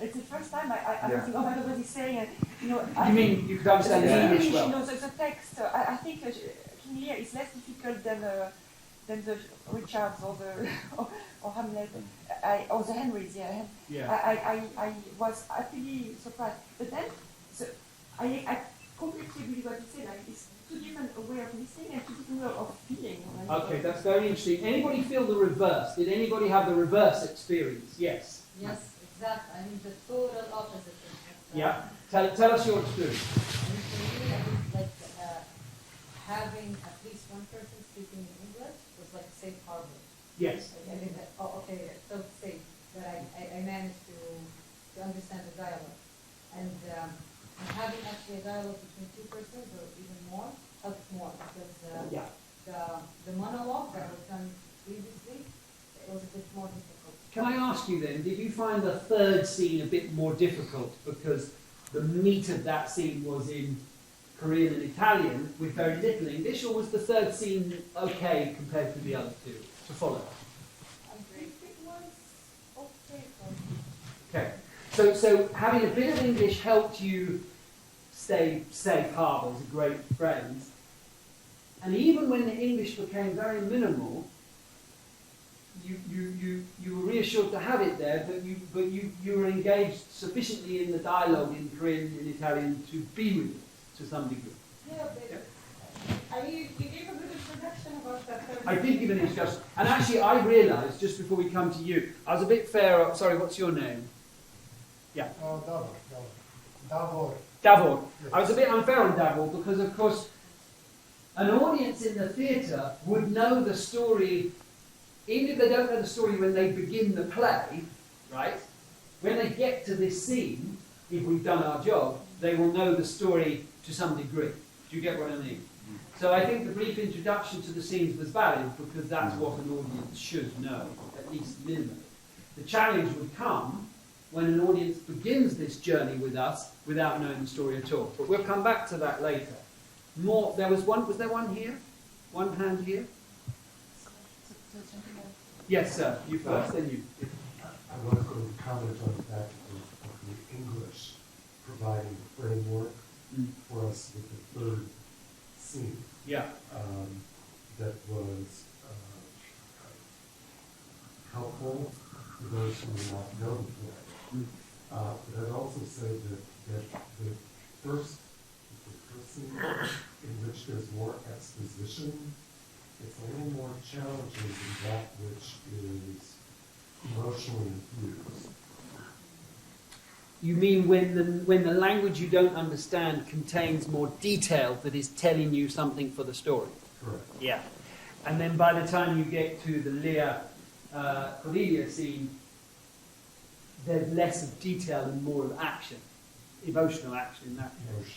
It's the first time I Yeah. was thinking, oh my God, what he's saying. And, You mean you could understand the English well? The text. I think King Lear is less difficult than the Richards or the or Hamlet or the Henrys. Yeah. I was actually surprised, but then I completely agree with what you said. Like, it's two different ways of listening and two different ways of feeling. Okay, that's very interesting. Anybody feel the reverse? Did anybody have the reverse experience? Yes. Yes, exactly. I mean, the total opposite. Yeah. Tell us your experience. Like having at least one person speaking in English was like a safe harbor. Yes. I think that, okay, so safe that I managed to understand the dialogue. And having actually a dialogue between two persons or even more helps more because the monologue that was done previously, it was a bit more difficult. Can I ask you then, did you find the third scene a bit more difficult because the meat of that scene was in Korean and Italian with very little English, or was the third scene okay compared to the other two to follow? It was okay for me. Okay, so having a bit of English helped you stay safe harbour is a great phrase. And even when the English became very minimal, you were reassured to have it there, but you were engaged sufficiently in the dialogue in Korean and Italian to be with it to some degree. Yeah, but you gave a good introduction about that. I did give an introduction, and actually I realised just before we come to you, I was a bit fair. Sorry, what's your name? Yeah. Davor. Davor. I was a bit unfair on Davor because, of course, an audience in the theatre would know the story, even if they don't know the story when they begin the play, right? When they get to this scene, if we've done our job, they will know the story to some degree. Do you get what I mean? So I think the brief introduction to the scenes was valid because that's what an audience should know, at least minimally. The challenge would come when an audience begins this journey with us without knowing the story at all. But we'll come back to that later. Was there one here? One hand here? Yes, sir. You first, then you. I want to go and comment on the fact of the English providing a framework for us with the third scene. Yeah. That was helpful for those who may not know the play. But I'd also say that the first scene in which there's more exposition, it's a little more challenging than that which is emotionally infused. You mean when the language you don't understand contains more detail that is telling you something for the story? Correct. Yeah. And then by the time you get to the Lear Cordelia scene, there's less of detail and more of action, emotional action in that case.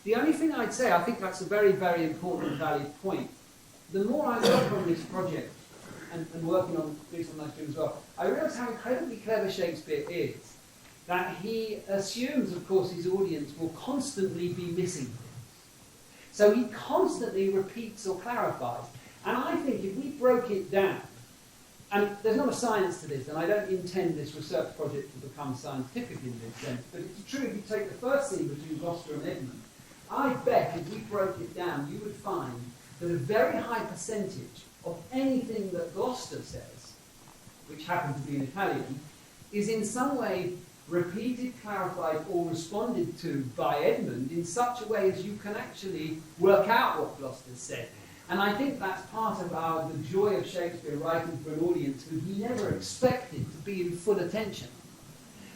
The only thing I'd say, I think that's a very, very important and valid point. The more I work on this project, and working on doing something like as well, I realise how incredibly clever Shakespeare is. That he assumes, of course, his audience will constantly be missing things. So he constantly repeats or clarifies. And I think if we broke it down, and there's not a science to this, and I don't intend this research project to become scientific in this sense, but it's true if you take the first scene between Gloucester and Edmund, I bet if we broke it down, you would find that a very high percentage of anything that Gloucester says, which happens to be in Italian, is in some way repeated, clarified, or responded to by Edmund in such a way as you can actually work out what Gloucester said. And I think that's part of the joy of Shakespeare writing for an audience who he never expected to be in full attention.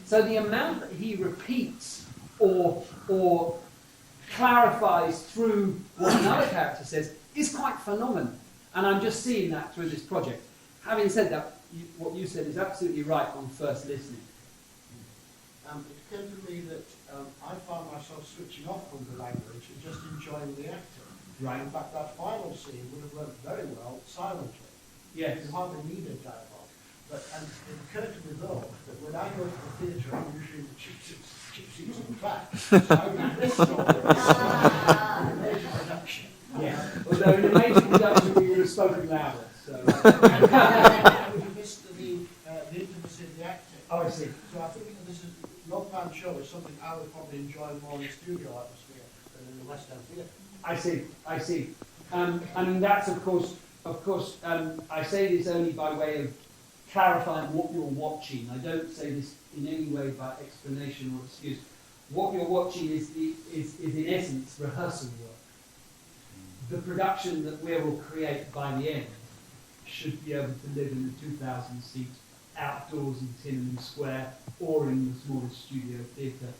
So the amount that he repeats or clarifies through what another character says is quite phenomenal. And I'm just seeing that through this project. Having said that, what you said is absolutely right on first listening. It came to me that I found myself switching off from the language and just enjoying the acting. Right. In fact, that final scene would have worked very well silently. Yes. You hardly needed dialogue. And it occurred to me, though, that when I go to the theatre, I'm usually the cheap seats in the back. I would miss all this in the major production. Yeah. Although in the major production we would have spoken louder. So. I would have missed the intimacy of the this is no pan show is something I would probably enjoy more in the studio atmosphere than in the West End Theatre. I see. I mean, that's of course, I say this only by way of clarifying what you're watching. I don't say this in any way by explanation or excuse. What you're watching is in essence rehearsal work. The production that we will create by the end should be able to live in the 2,000 seat outdoors in Tiananmen Square or in the smallest studio theatre.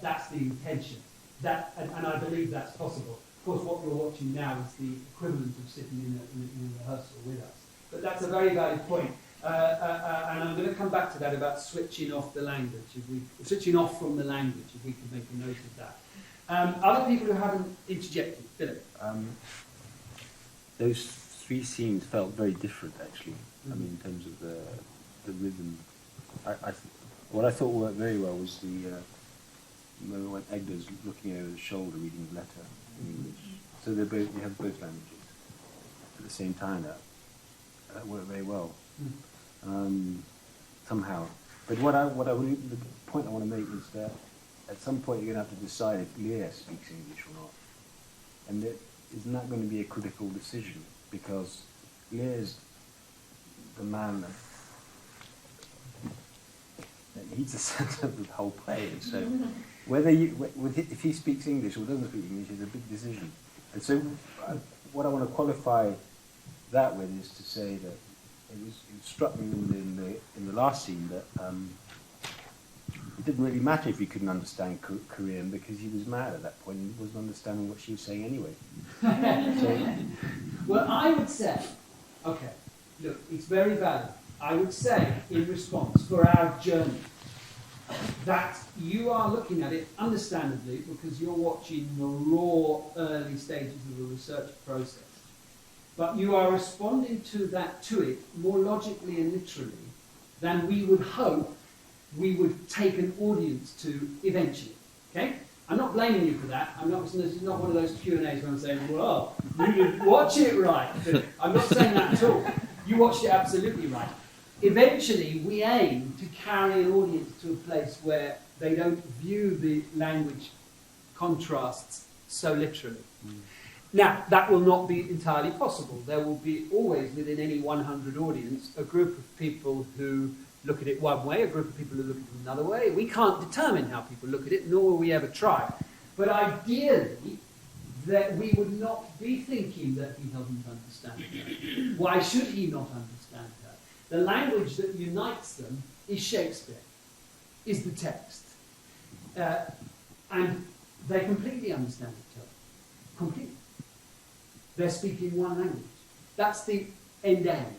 That's the intention. And I believe that's possible. Of course, what you're watching now is the equivalent of sitting in a rehearsal with us. But that's a very valid point. And I'm going to come back to that about switching off the language, switching off from the language, if we can make a note of that. Other people who haven't interjected, Philip. Those three scenes felt very different, actually. I mean, in terms of the rhythm. What I thought worked very well was the moment when Egda's looking over the shoulder, reading the letter in English. So you have both languages at the same time. That worked very well. Somehow. But the point I want to make is that at some point you're going to have to decide if Lear speaks English or not. And isn't that going to be a critical decision? Because Lear's the man that he's the centre of the whole play. And so if he speaks English or doesn't speak English is a big decision. And so what I want to qualify that with is to say that it struck me in the last scene that it didn't really matter if he couldn't understand Korean because he was mad at that point and wasn't understanding what she was saying anyway. Well, I would say, okay, look, it's very valid. I would say, in response, for our journey, that you are looking at it, understandably, because you're watching the raw early stages of the research process. But you are responding to it more logically and literally than we would hope we would take an audience to eventually. Okay? I'm not blaming you for that. This is not one of those Q&As where I'm saying, well, you didn't watch it right. I'm not saying that at all. You watched it absolutely right. Eventually, we aim to carry an audience to a place where they don't view the language contrasts so literally. Now, that will not be entirely possible. There will be always, within any 100 audience, a group of people who look at it one way, a group of people who look at it another way. We can't determine how people look at it, nor will we ever try. But ideally, that we would not be thinking that he doesn't understand her. Why should he not understand her? The language that unites them is Shakespeare, is the text. And they completely understand each other. Completely. They're speaking one language. That's the end-end.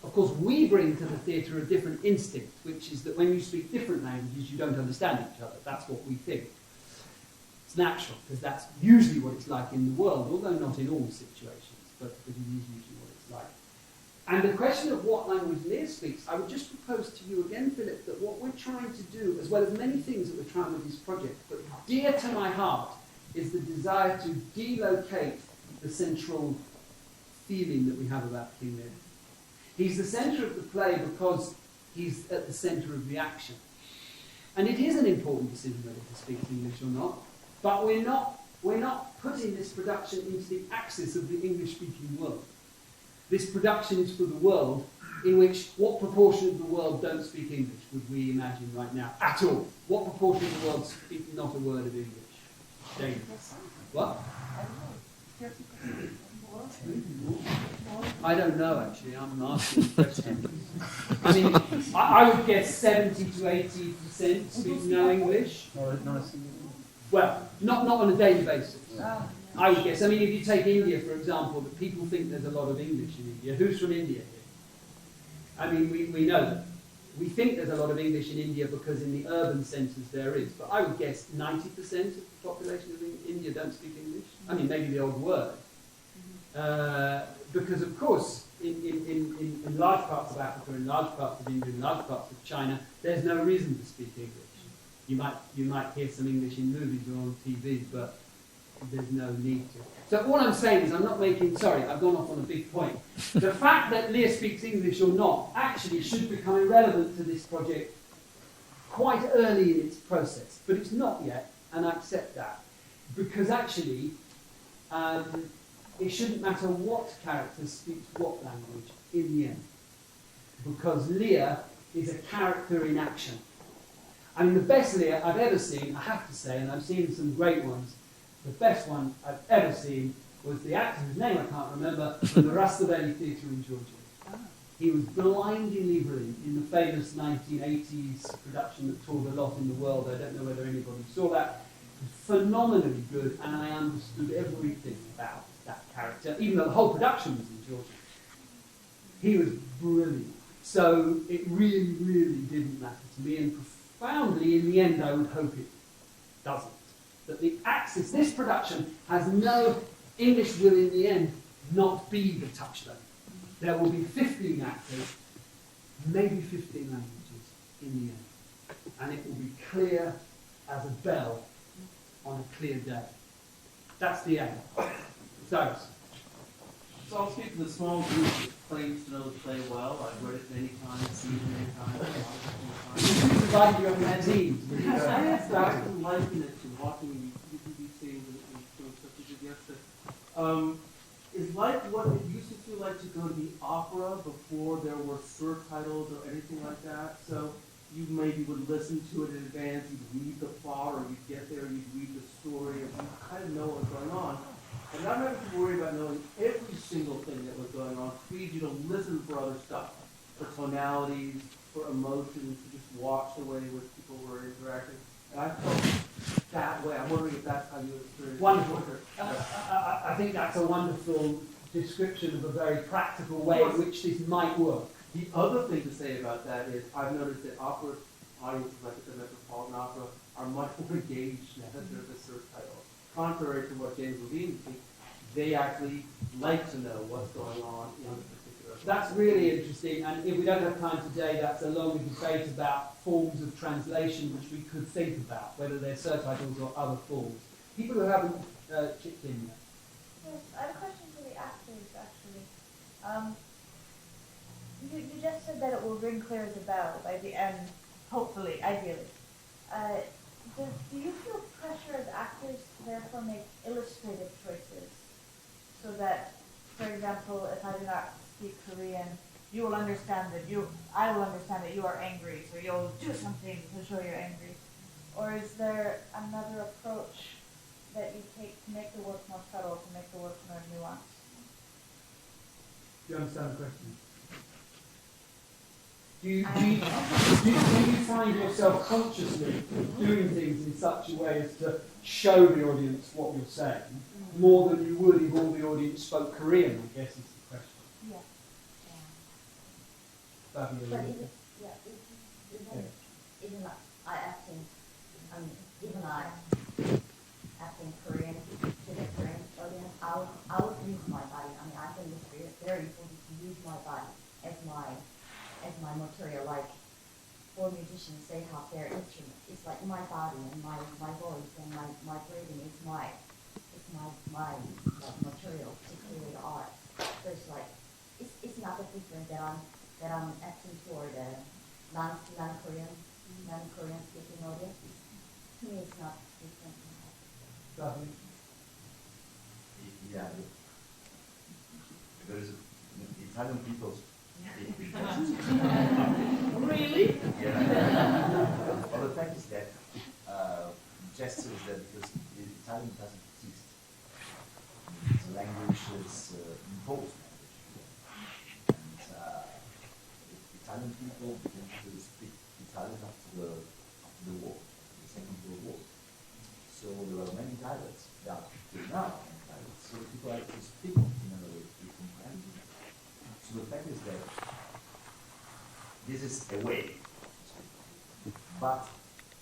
Of course, we bring to the theatre a different instinct, which is that when you speak different languages, you don't understand each other. That's what we think. It's natural, because that's usually what it's like in the world, although not in all situations, but it is usually what it's like. And the question of what language Lear speaks, I would just propose to you again, Philip, that what we're trying to do, as well as many things that we're trying with this project, but dear to my heart, is the desire to delocate the central feeling that we have about King Lear. He's the centre of the play because he's at the centre of the action. And it is an important decision whether to speak English or not, but we're not putting this production into the axis of the English-speaking world. This production is for the world in which what proportion of the world don't speak English would we imagine right now at all? What proportion of the world speak not a word of English? Dangerous. What? I don't know, actually. I'm asking questions. I mean, I would guess 70 to 80% speak no English. Well, not on a daily basis. I would guess. I mean, if you take India, for example, that people think there's a lot of English in India. Who's from India here? I mean, we know that. We think there's a lot of English in India because in the urban centres there is. But I would guess 90% of the population of India don't speak English. I mean, maybe the odd word. Because, of course, in large parts of Africa, in large parts of India, in large parts of China, there's no reason to speak English. You might hear some English in movies or on TV, but there's no need to. So all I'm saying is, I've gone off on a big point. The fact that Lear speaks English or not actually should become irrelevant to this project quite early in its process, but it's not yet, and I accept that. Because actually, it shouldn't matter what character speaks what language in the end. Because Lear is a character in action. I mean, the best Lear I've ever seen, I have to say, and I've seen some great ones, the best one I've ever seen was the actor whose name I can't remember, from the Rastaveli Theatre in Georgia. He was blindingly brilliant in the famous 1980s production that toured a lot in the world. I don't know whether anybody saw that. It was phenomenally good, and I understood everything about that character, even though the whole production was in Georgia. He was brilliant. So it really, really didn't matter to me, and profoundly, in the end, I would hope it doesn't. That the Axis, this production, has no English will in the end not be the touchstone. There will be 15 actors, maybe 15 languages in the end. And it will be clear as a bell on a clear day. That's the aim. So I'll speak to the small group that claims to know the play well. I've read it many times, seen it many times. You provided your own magazine. I have to liken it to watching these things and doing stuff you did yesterday. Is like what it used to feel like to go to the opera before there were surtitles or anything like that. So you maybe would listen to it in advance, you'd read the plot, or you'd get there, you'd read the story, and you kind of know what's going on. And not having to worry about knowing every single thing that was going on freed you to listen for other stuff, for tonalities, for emotions, to just watch the way in which people were interacting. And I felt that way. I'm wondering if that's how you experienced it. Wonderful. I think that's a wonderful description of a very practical way in which this might work. The other thing to say about that is I've noticed that opera audiences like at the Metropolitan Opera are much more engaged now that there's a surtitle. Contrary to what James Levine thinks, they actually like to know what's going on in a particular. That's really interesting, and if we don't have time today, that's a long debate about forms of translation which we could think about, whether they're surtitles or other forms. People who haven't chipped in yet. Yes, I have a question for the actors, actually. You just said that it will ring clear as a bell by the end, hopefully, ideally. Do you feel pressure as actors to therefore make illustrative choices? So that, for example, if I do not speak Korean, you will understand that I will understand that you are angry, so you'll do something to show you're angry. Or is there another approach that you take to make the work more subtle, to make the work more nuanced? Do you understand the question? Do you find yourself consciously doing things in such a way as to show the audience what you're saying, more than you would if all the audience spoke Korean, I guess is the question. Yeah. Fabio. But even I acting, even I acting Korean to the Korean audience, I would use my body. I think it's very important to use my body as my material. Like for musicians, they have their instrument. It's like my body and my voice and my breathing is my material to create art. So it's like it's not that different that I'm acting for the non-Korean speaking audience. To me, it's not different. Yeah, there is Italian people. Really? Yeah. Well, the fact is that gestures that because the Italian doesn't exist. The language is imposed language. And Italian people began to speak Italian after the war, the Second World War. So there were many dialects that till now are dialects. So people actually speak in a way to comprehend. So the fact is that this is a way, but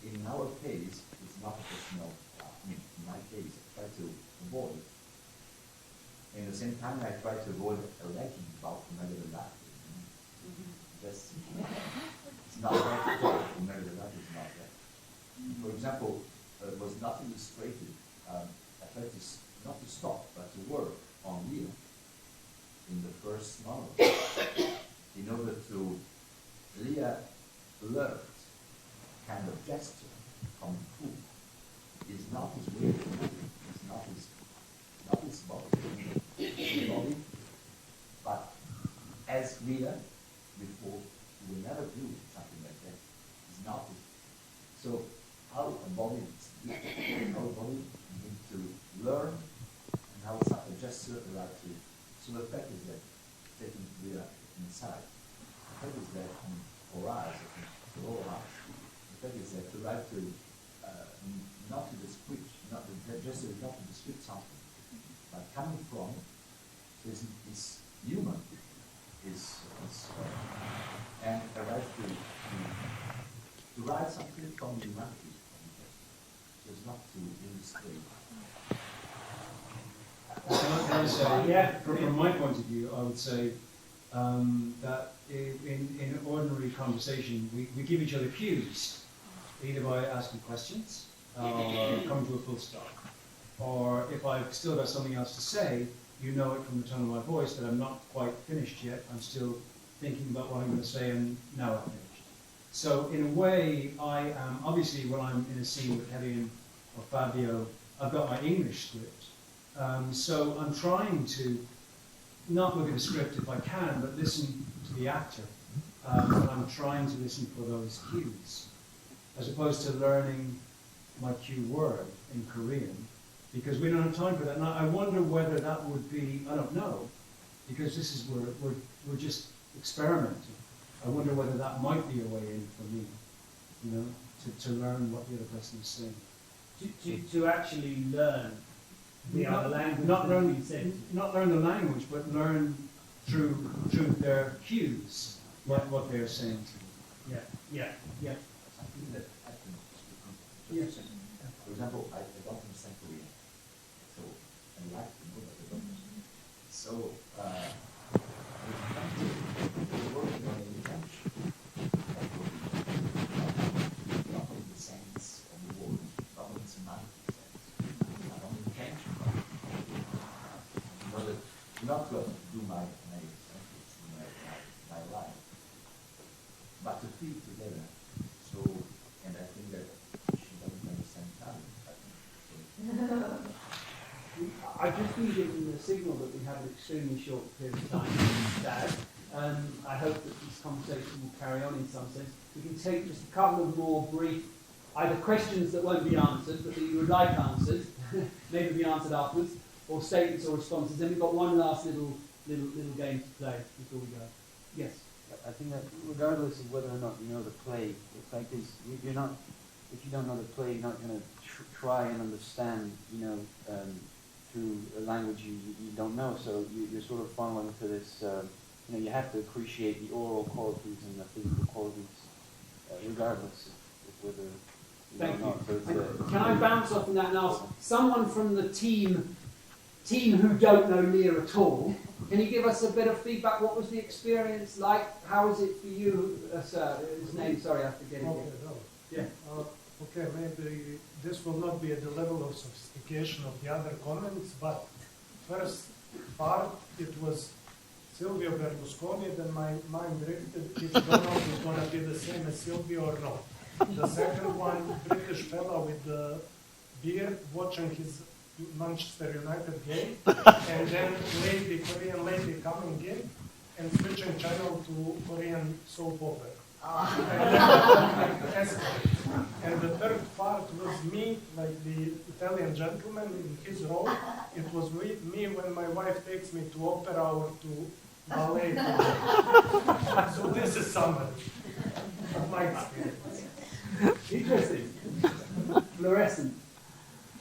in our case, it's not a personal. In my case, I try to avoid. And at the same time, I try to avoid alleging about the life. Just it's not right to talk. The life is not right. For example, it was not illustrated. I tried to not to stop, but to work on Lear in the first novel in order to Lear learned kind of gesture coming through is not his way of moving, it's not his body, but as Lear before, he will never do something like that. It's not his. So how a body begins to learn and how a gesture arrives to it. So the fact is that taking Lear inside, the fact is that for us, I think, for all of us, the fact is that to write to not to describe, the gesture is not to describe something, but coming from is human, and arrive to write something from humanity. So it's not to illustrate. Can I say, yeah, from my point of view, I would say that in ordinary conversation, we give each other cues, either by asking questions or coming to a full stop. Or if I've still got something else to say, you know it from the tone of my voice that I'm not quite finished yet. I'm still thinking about what I'm going to say, and now I've finished. So in a way, I am, obviously when I'm in a scene with HyeYeon or Fabio, I've got my English script. So I'm trying to not look at the script if I can, but listen to the actor. And I'm trying to listen for those cues, as opposed to learning my cue word in Korean, because we don't have time for that. And I wonder whether that would be, I don't know, because this is, we're just experimenting. I wonder whether that might be a way in for me, you know, to learn what the other person is saying. To actually learn the other language. Not learn the language, but learn through their cues what they're saying to me. Yeah. Something that happens. Yes. For example, I don't understand Korean, so I like to know that I don't understand. So we're working on an intention that will be not in the sense of the word, not in the semantic sense, but on intention. Not to do my life, but to feel together. So, and I think that she doesn't understand Italian. I just need it in the signal that we have an extremely short period of time, Dad. I hope that this conversation will carry on in some sense. We can take just a couple of more brief, either questions that won't be answered, but that you would like answered, maybe be answered afterwards, or statements or responses. Then we've got one last little game to play before we go. Yes. I think that regardless of whether or not you know the play, the fact is you're not. If you don't know the play, you're not going to try and understand. Through a language you don't know. So you're sort of funnelling into this. You have to appreciate the oral qualities and the physical qualities, regardless of whether you Thank know or not. So Can I bounce off on that and ask someone from the team who don't know Lear at all? Can you give us a bit of feedback? What was the experience like? How was it for you, sir? His name, sorry, I forget it. Okay, no. Yeah. Okay, maybe this will not be at the level of sophistication of the other comments, but first part, it was Silvio Berlusconi, then my mind drifted if Donald is going to be the same as Silvio or not. The second one, British fella with the beard watching his Manchester United game, and then Korean lady coming in and switching channel to Korean soap opera. And the third part was me, like the Italian gentleman in his role. It was me when my wife takes me to opera or to ballet. So this is summary of my experience. Interesting. Fluorescent.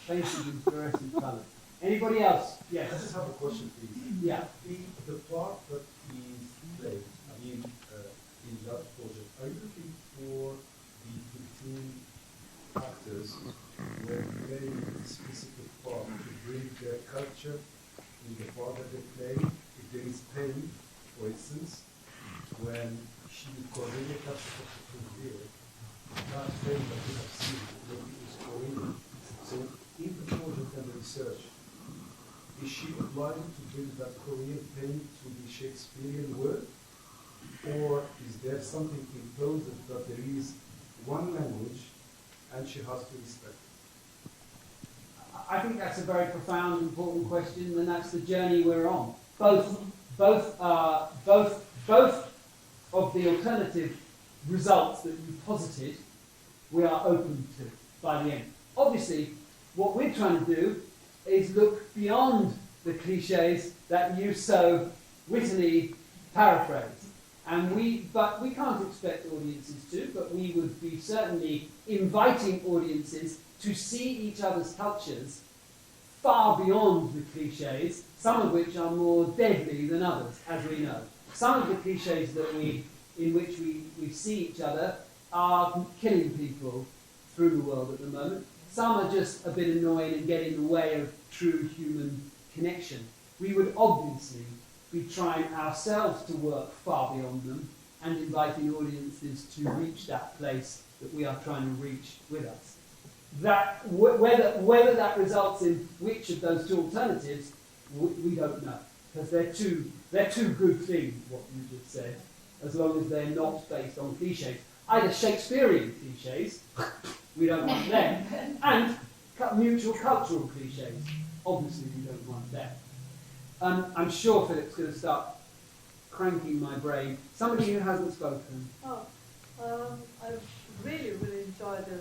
Basically fluorescent colour. Anybody else? Yes. I just have a question, please. Yeah. The part that is played, in that project, are you looking for the 15 actors who are playing a specific part to bring their culture in the part that they play? If there is pain, for instance, when she Cornelia captured the Lear, not pain that we have seen, when it was Korean. So in the project and the research, is she obliged to bring that Korean pain to the Shakespearean world? Or is there something imposed that there is one language, and she has to respect it. I think that's a very profound, important question, and that's the journey we're on. Both of the alternative results that you posited, we are open to by the end. Obviously, what we're trying to do is look beyond the cliches that you so wittily paraphrase. But we can't expect audiences to, but we would be certainly inviting audiences to see each other's cultures far beyond the cliches, some of which are more deadly than others, as we know. Some of the cliches in which we see each other are killing people through the world at the moment. Some are just a bit annoying and get in the way of true human connection. We would obviously be trying ourselves to work far beyond them and inviting audiences to reach that place that we are trying to reach with us. That whether that results in which of those two alternatives, we don't know, because they're two good things, what you just said, as long as they're not based on cliches. Either Shakespearean cliches, we don't want them, and mutual cultural cliches, obviously we don't want them. I'm sure Philip's going to start cranking my brain. Somebody who hasn't spoken. I really enjoyed the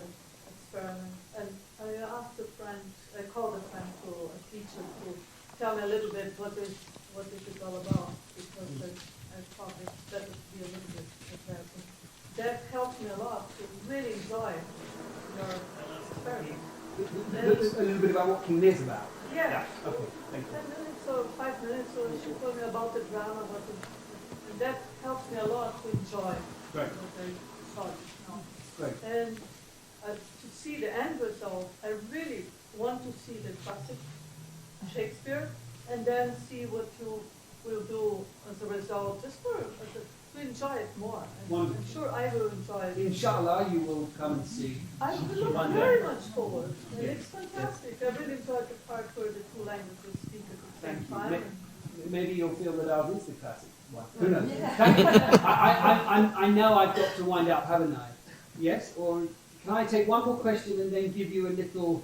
experiment, and I asked a friend, I called a friend a teacher to tell me a little bit what is it all about, because I thought it better to be a little bit careful. That helped me a lot to really enjoy your experiment. A little bit about what King Lear's about. Yeah. Okay, thank you. 10 minutes or 5 minutes, or she told me about the drama, and that helped me a lot to enjoy Great. what I saw just now. Great. And to see the end result, I really want to see the classic Shakespeare, and then see what you will do as a result, just to enjoy it more. And I'm sure I will enjoy it. Inshallah, you will come and see. I look very much forward. And it's fantastic. I really enjoyed the part where the two languages speak at the same time. Maybe you'll feel that ours is the classic one. Who knows? Yeah. Thank you. I know I've got to wind up, haven't I? Yes? Or can I take one more question and then give you a little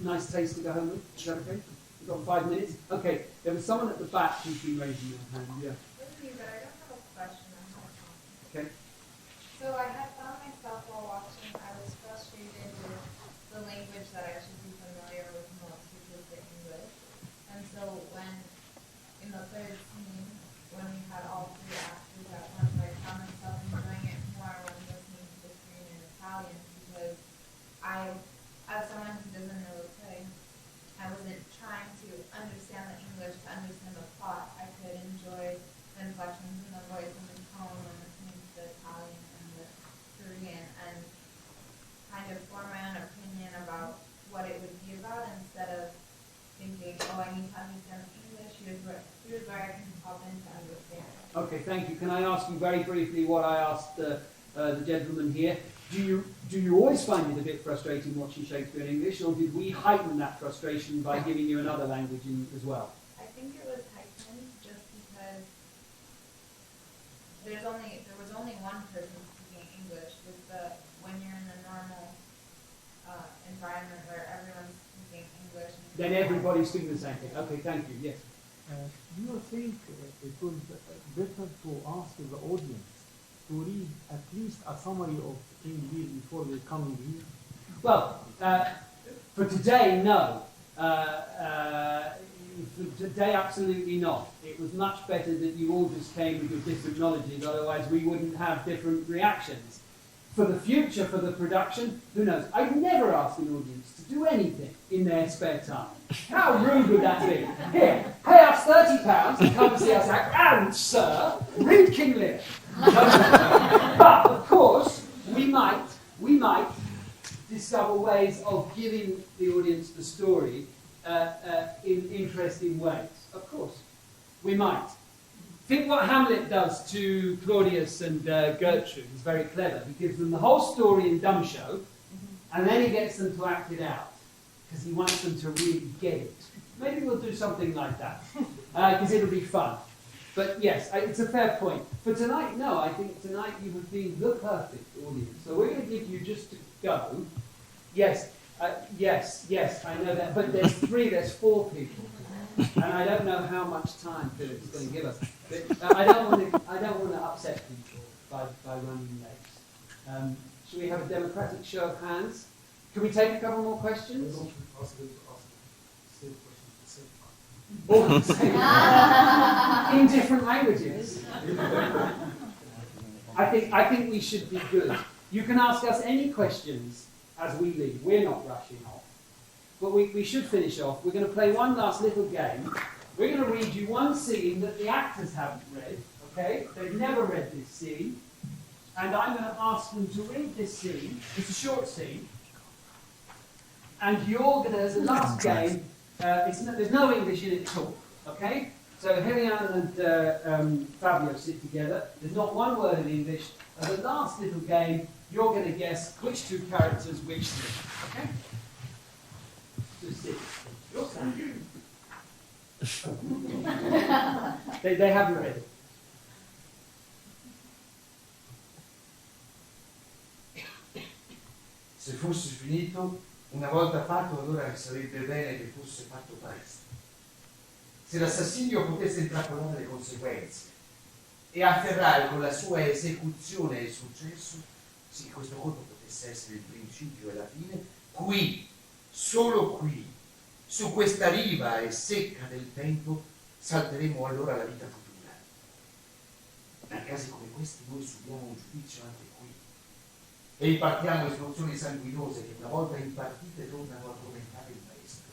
nice taste to go home with? Is that okay? We've got 5 minutes. Okay. There was someone at the back who's been raising their hand. Yeah. But I don't have a question. I have a comment. Okay. So I had found myself while watching, I was frustrated with the language that I should be familiar with most, which is the English. And so when, in the third scene, when we had all three actors at once, I found myself enjoying it more when listening to the screen in Italian, because as someone who doesn't know the play, I wasn't trying to understand the English to understand the plot. I could enjoy the inflections in the voice and the tone when listening to the Italian and the Korean, and kind of form my own opinion about what it would be about, instead of thinking, oh, I need to understand English, here's where I can pop in to understand. Okay, thank you. Can I ask you very briefly what I asked the gentleman here? Do you always find it a bit frustrating watching Shakespeare in English, or did we heighten that frustration by giving you another language as well? I think it was heightened just because there was only one person speaking English. When you're in the normal environment where everyone's speaking English. Then everybody's speaking the same thing. Okay, thank you. Yes. Do you think it was better to ask the audience to read at least a summary of King Lear before they come in here? Well, for today, no. For today, absolutely not. It was much better that you all just came with your different knowledges, otherwise we wouldn't have different reactions. For the future, for the production, who knows? I'd never ask an audience to do anything in their spare time. How rude would that be? Here, pay us £30 to come and see us act, and, sir, read King Lear. But, of course, we might discover ways of giving the audience the story in interesting ways. Of course, we might. Think what Hamlet does to Claudius and Gertrude is very clever. He gives them the whole story in dumb show, and then he gets them to act it out, because he wants them to really get it. Maybe we'll do something like that, because it'll be fun. But yes, it's a fair point. For tonight, no, I think tonight you have been the perfect audience. So we're going to give you just to go. Yes, yes, I know that. But there's 4 people. And I don't know how much time Philip's going to give us. But I don't want to upset people by running late. Should we have a democratic show of hands? Can we take a couple more questions? It's not possible to ask the same question at the same time. In different languages. I think we should be good. You can ask us any questions as we leave. We're not rushing off. But we should finish off. We're going to play one last little game. We're going to read you one scene that the actors haven't read. Okay? They've never read this scene. And I'm going to ask them to read this scene. It's a short scene. And you're going to, as the last game, there's no English in it at all. Okay? So HyeYeon and Fabio sit together. There's not one word in English. As the last little game, you're going to guess which 2 characters which scene. Okay? So sit. Your turn. They haven't read it. Se fosse finito, una volta fatto, allora sarebbe bene che fosse fatto presto. Se l'assassinio potesse intrappolare le conseguenze e afferrare con la sua esecuzione il successo, sì, questo colpo potesse essere il principio e la fine, qui, solo qui, su questa riva e secca del tempo, salteremo allora la vita futura. Per casi come questi noi subiamo un giudizio anche qui e impartiamo istruzioni sanguinose che una volta impartite tornano a tormentare il maestro.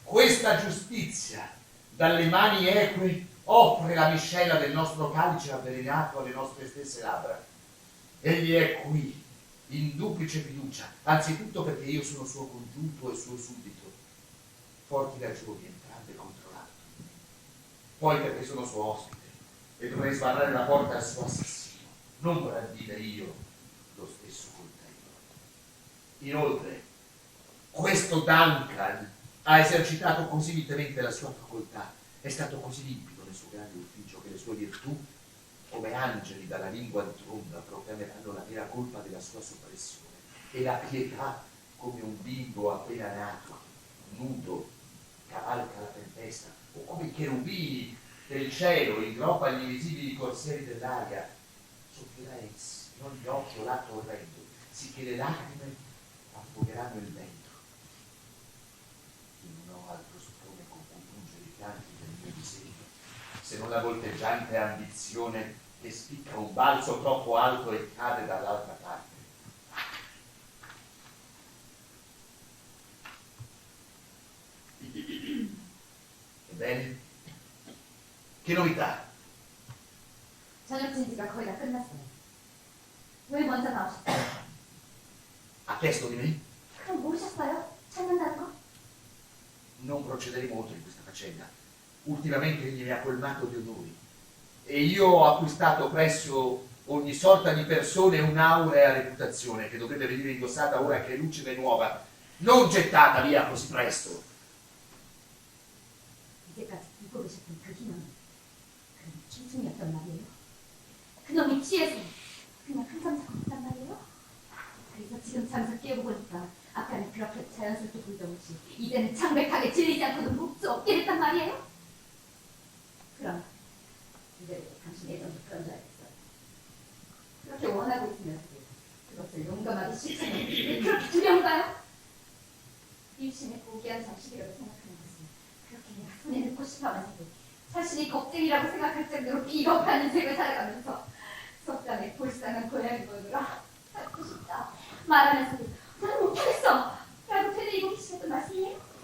Questa giustizia, dalle mani equi, offre la miscela del nostro calice avvelenato alle nostre stesse labbra. Egli è qui, in duplice fiducia, anzitutto perché io sono suo congiunto e suo suddito, forti ragioni entrambe contro l'altro. Poi perché sono suo ospite e dovrei sbarrare la porta al suo assassino, non brandire io lo stesso coltello. Inoltre, questo Duncan ha esercitato così vitemente la sua facoltà, è stato così limpido nel suo grande ufficio che le sue virtù, come angeli dalla lingua di tromba, proclameranno la vera colpa della sua soppressione e la pietà, come un bimbo appena nato, nudo, cavalca la tempesta, o come i cherubini del cielo ingroppa gli invisibili corsieri dell'aria, soffierà essi in ogni occhio l'atto orrendo, sicché le lacrime affogheranno il vento. Io non ho altro suppone con cui pungere i pianti del mio disegno, se non la volteggiante ambizione che spicca un balzo troppo alto e cade dall'altra parte. Ebbene, che novità? 저녁 진지가 거의 다 끝났어요. 왜 먼저 나오셨어요? Ha chiesto di me? 그럼 모르셨어요? 찾는다는 거? Non procederemo oltre in questa faccenda. Ultimamente egli mi ha colmato di onori e io ho acquistato presso ogni sorta di persone un'aurea reputazione che dovrebbe venire indossata ora che è lucida e nuova, non gettata via così presto. 이제까지 듣고 계셨던 그 희망은 그럼 충충이었단 말이에요? 그놈이 취해서 그냥 항상 자꾸 했단 말이에요? 그래서 지금 잠에서 깨어보니까 아까는 그렇게 자연스럽게 보이던 것이 이제는 창백하게 질리지 않고도 묵수 없게 됐단 말이에요? 그럼 이제부터 당신 예전도 그런 줄 알겠어요. 그렇게 원하고 있으면서도 그것을 용감하게 실천하는 게 그렇게 두려운가요? 일심에 고귀한 자식이라고 생각하는 것은 그렇게 내가 손에 넣고 싶어하면서도 자신이 겁쟁이라고 생각할 정도로 비겁한 인생을 살아가면서 속담에 불쌍한 고양이 보느라 살고 싶다 말하면서도 나는 못하겠어 라고 되뇌이고 계시던 말씀이에요?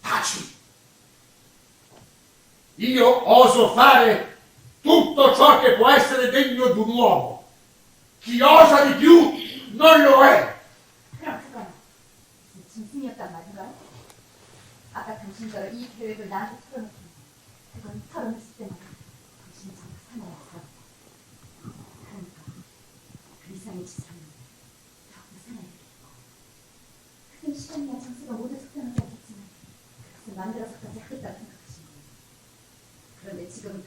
Taci! Io oso fare tutto ciò che può essere degno di un uomo. Chi osa di più non lo è. 그럼 그건 무슨 짐승이었단 말인가요? 아까 당신처럼 이 계획을 나한테 털어놓고 그건 털어냈을 때마다 당신은 정말 사나이였어. 그러니까 그 이상의 짓을 하면 더욱 사나이겠고 그땐 시간이나 장소가 모두 속편하지 않겠지만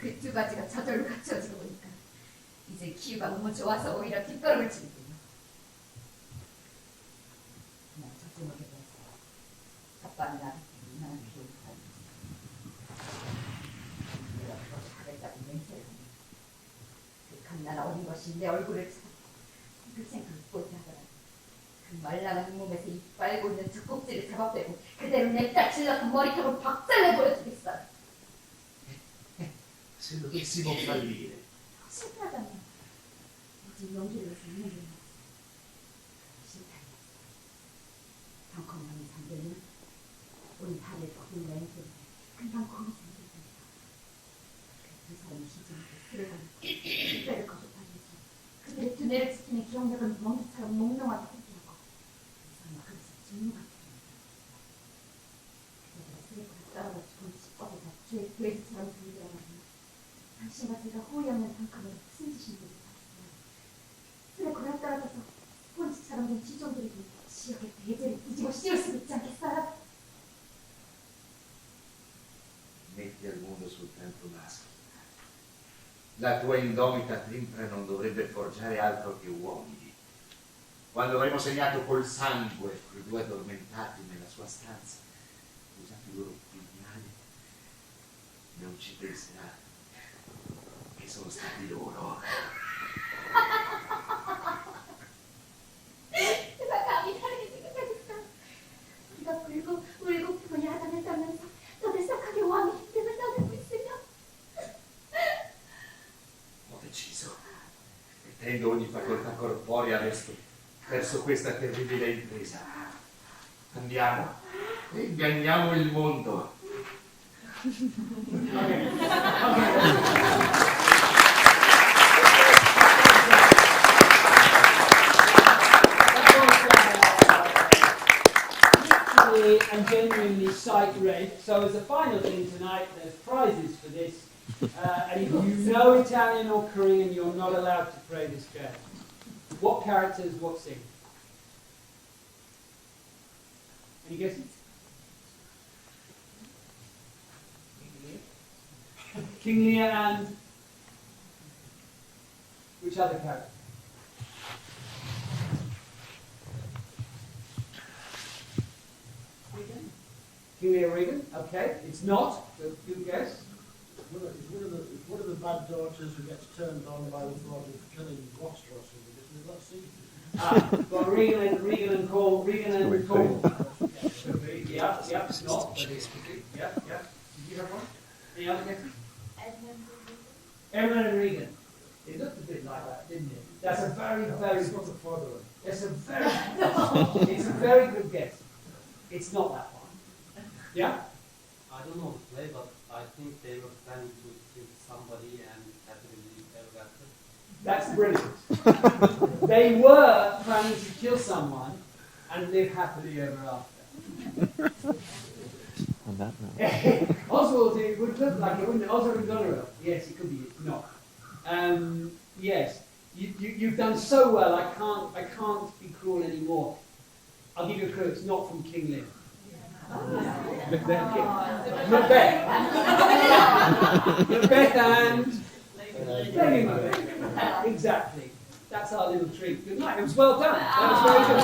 그 두 가지가 저절로 갖춰지고 보니까 이제 기후가 너무 좋아서 오히려 뒷걸음을 치는군요. 그냥 저쪽으로 해서 아빠는 나를 나는 비용을 받는 내가 그걸 잘했다고 맹세를 하니 그 갓난 어린 것이 내 얼굴을 참 그 생각을 못하더라. 그 말랑한 몸에서 입 빨고 있는 젖꼭지를 잡아 빼고 그대로 냅다 질러서 머리카락을 박살내 보여주겠어. Se dovessimo fallire. 실패하다면 오직 용기를 내서 있는 게 실패하겠어. 덩컨하는 잠들면 우리 다리를 꺾은 라인 때문에 금방 거기 잠들 거니까. 그 사람이 시즌한테 술을 하고 술배를 거듭하면서 그들의 두뇌를 지키는 기억력은 멍기처럼 몽롱하게 포기하고 이상한 그릇에 증오가 그들의 쓰레기가 떨어져 죽은 씹어서 다 돼지처럼 들리더라고요. 당신과 제가 호의 없는 단칼로 무슨 짓인지 모르겠어요. 술에 고약 떨어져서 스폰지처럼 된 지종들에게 지역의 배제를 뒤집어 씌울 수 있지 않겠어요? Metti al mondo soltanto maschi. La tua indomita tempra non dovrebbe forgiare altro che uomini. Quando avremo segnato col sangue i due addormentati nella sua stanza, usato i loro pugnali, non ci penserà che sono stati loro. 내가 감히 다르게 생각하겠어. 우리가 울고 울고 부모 야단을 떨면서 떠들썩하게 왕의 힘듦을 떠들고 있으며 Ho deciso, mettendo ogni facoltà corporea verso questa terribile impresa. Andiamo e inganniamo il mondo. And genuinely sight-read. So as a final thing tonight, there's prizes for this. And if you know Italian or Korean, you're not allowed to play this game. What characters, what scene? Any guesses? King Lear and which other character? King Lear Regan, okay. It's not, but good guess. It's one of the bad daughters who gets turned on by the thought of killing Rostros in the let's see. Well, Regan and Cole. Yeah, it's not, but it's yeah. Did you have one? Any other guesses? Edmund and Regan. It looked a bit like that, didn't it? That's a very, very. It's not the father. It's a very. It's a very good guess. It's not that one. Yeah. I don't know the play, but I think they were planning to kill somebody and happily ever after. That's brilliant. They were planning to kill someone and live happily ever after. On that note. Oswald, it would look like it, wouldn't it? Oswald and Goneril. Yes, it could be. It's not. Yes, you've done so well. I can't be cruel anymore. I'll give you a clue. It's not from King Lear. Macbeth and Lady Macbeth. Exactly. That's our little treat. Good night. It was well done. That was very good.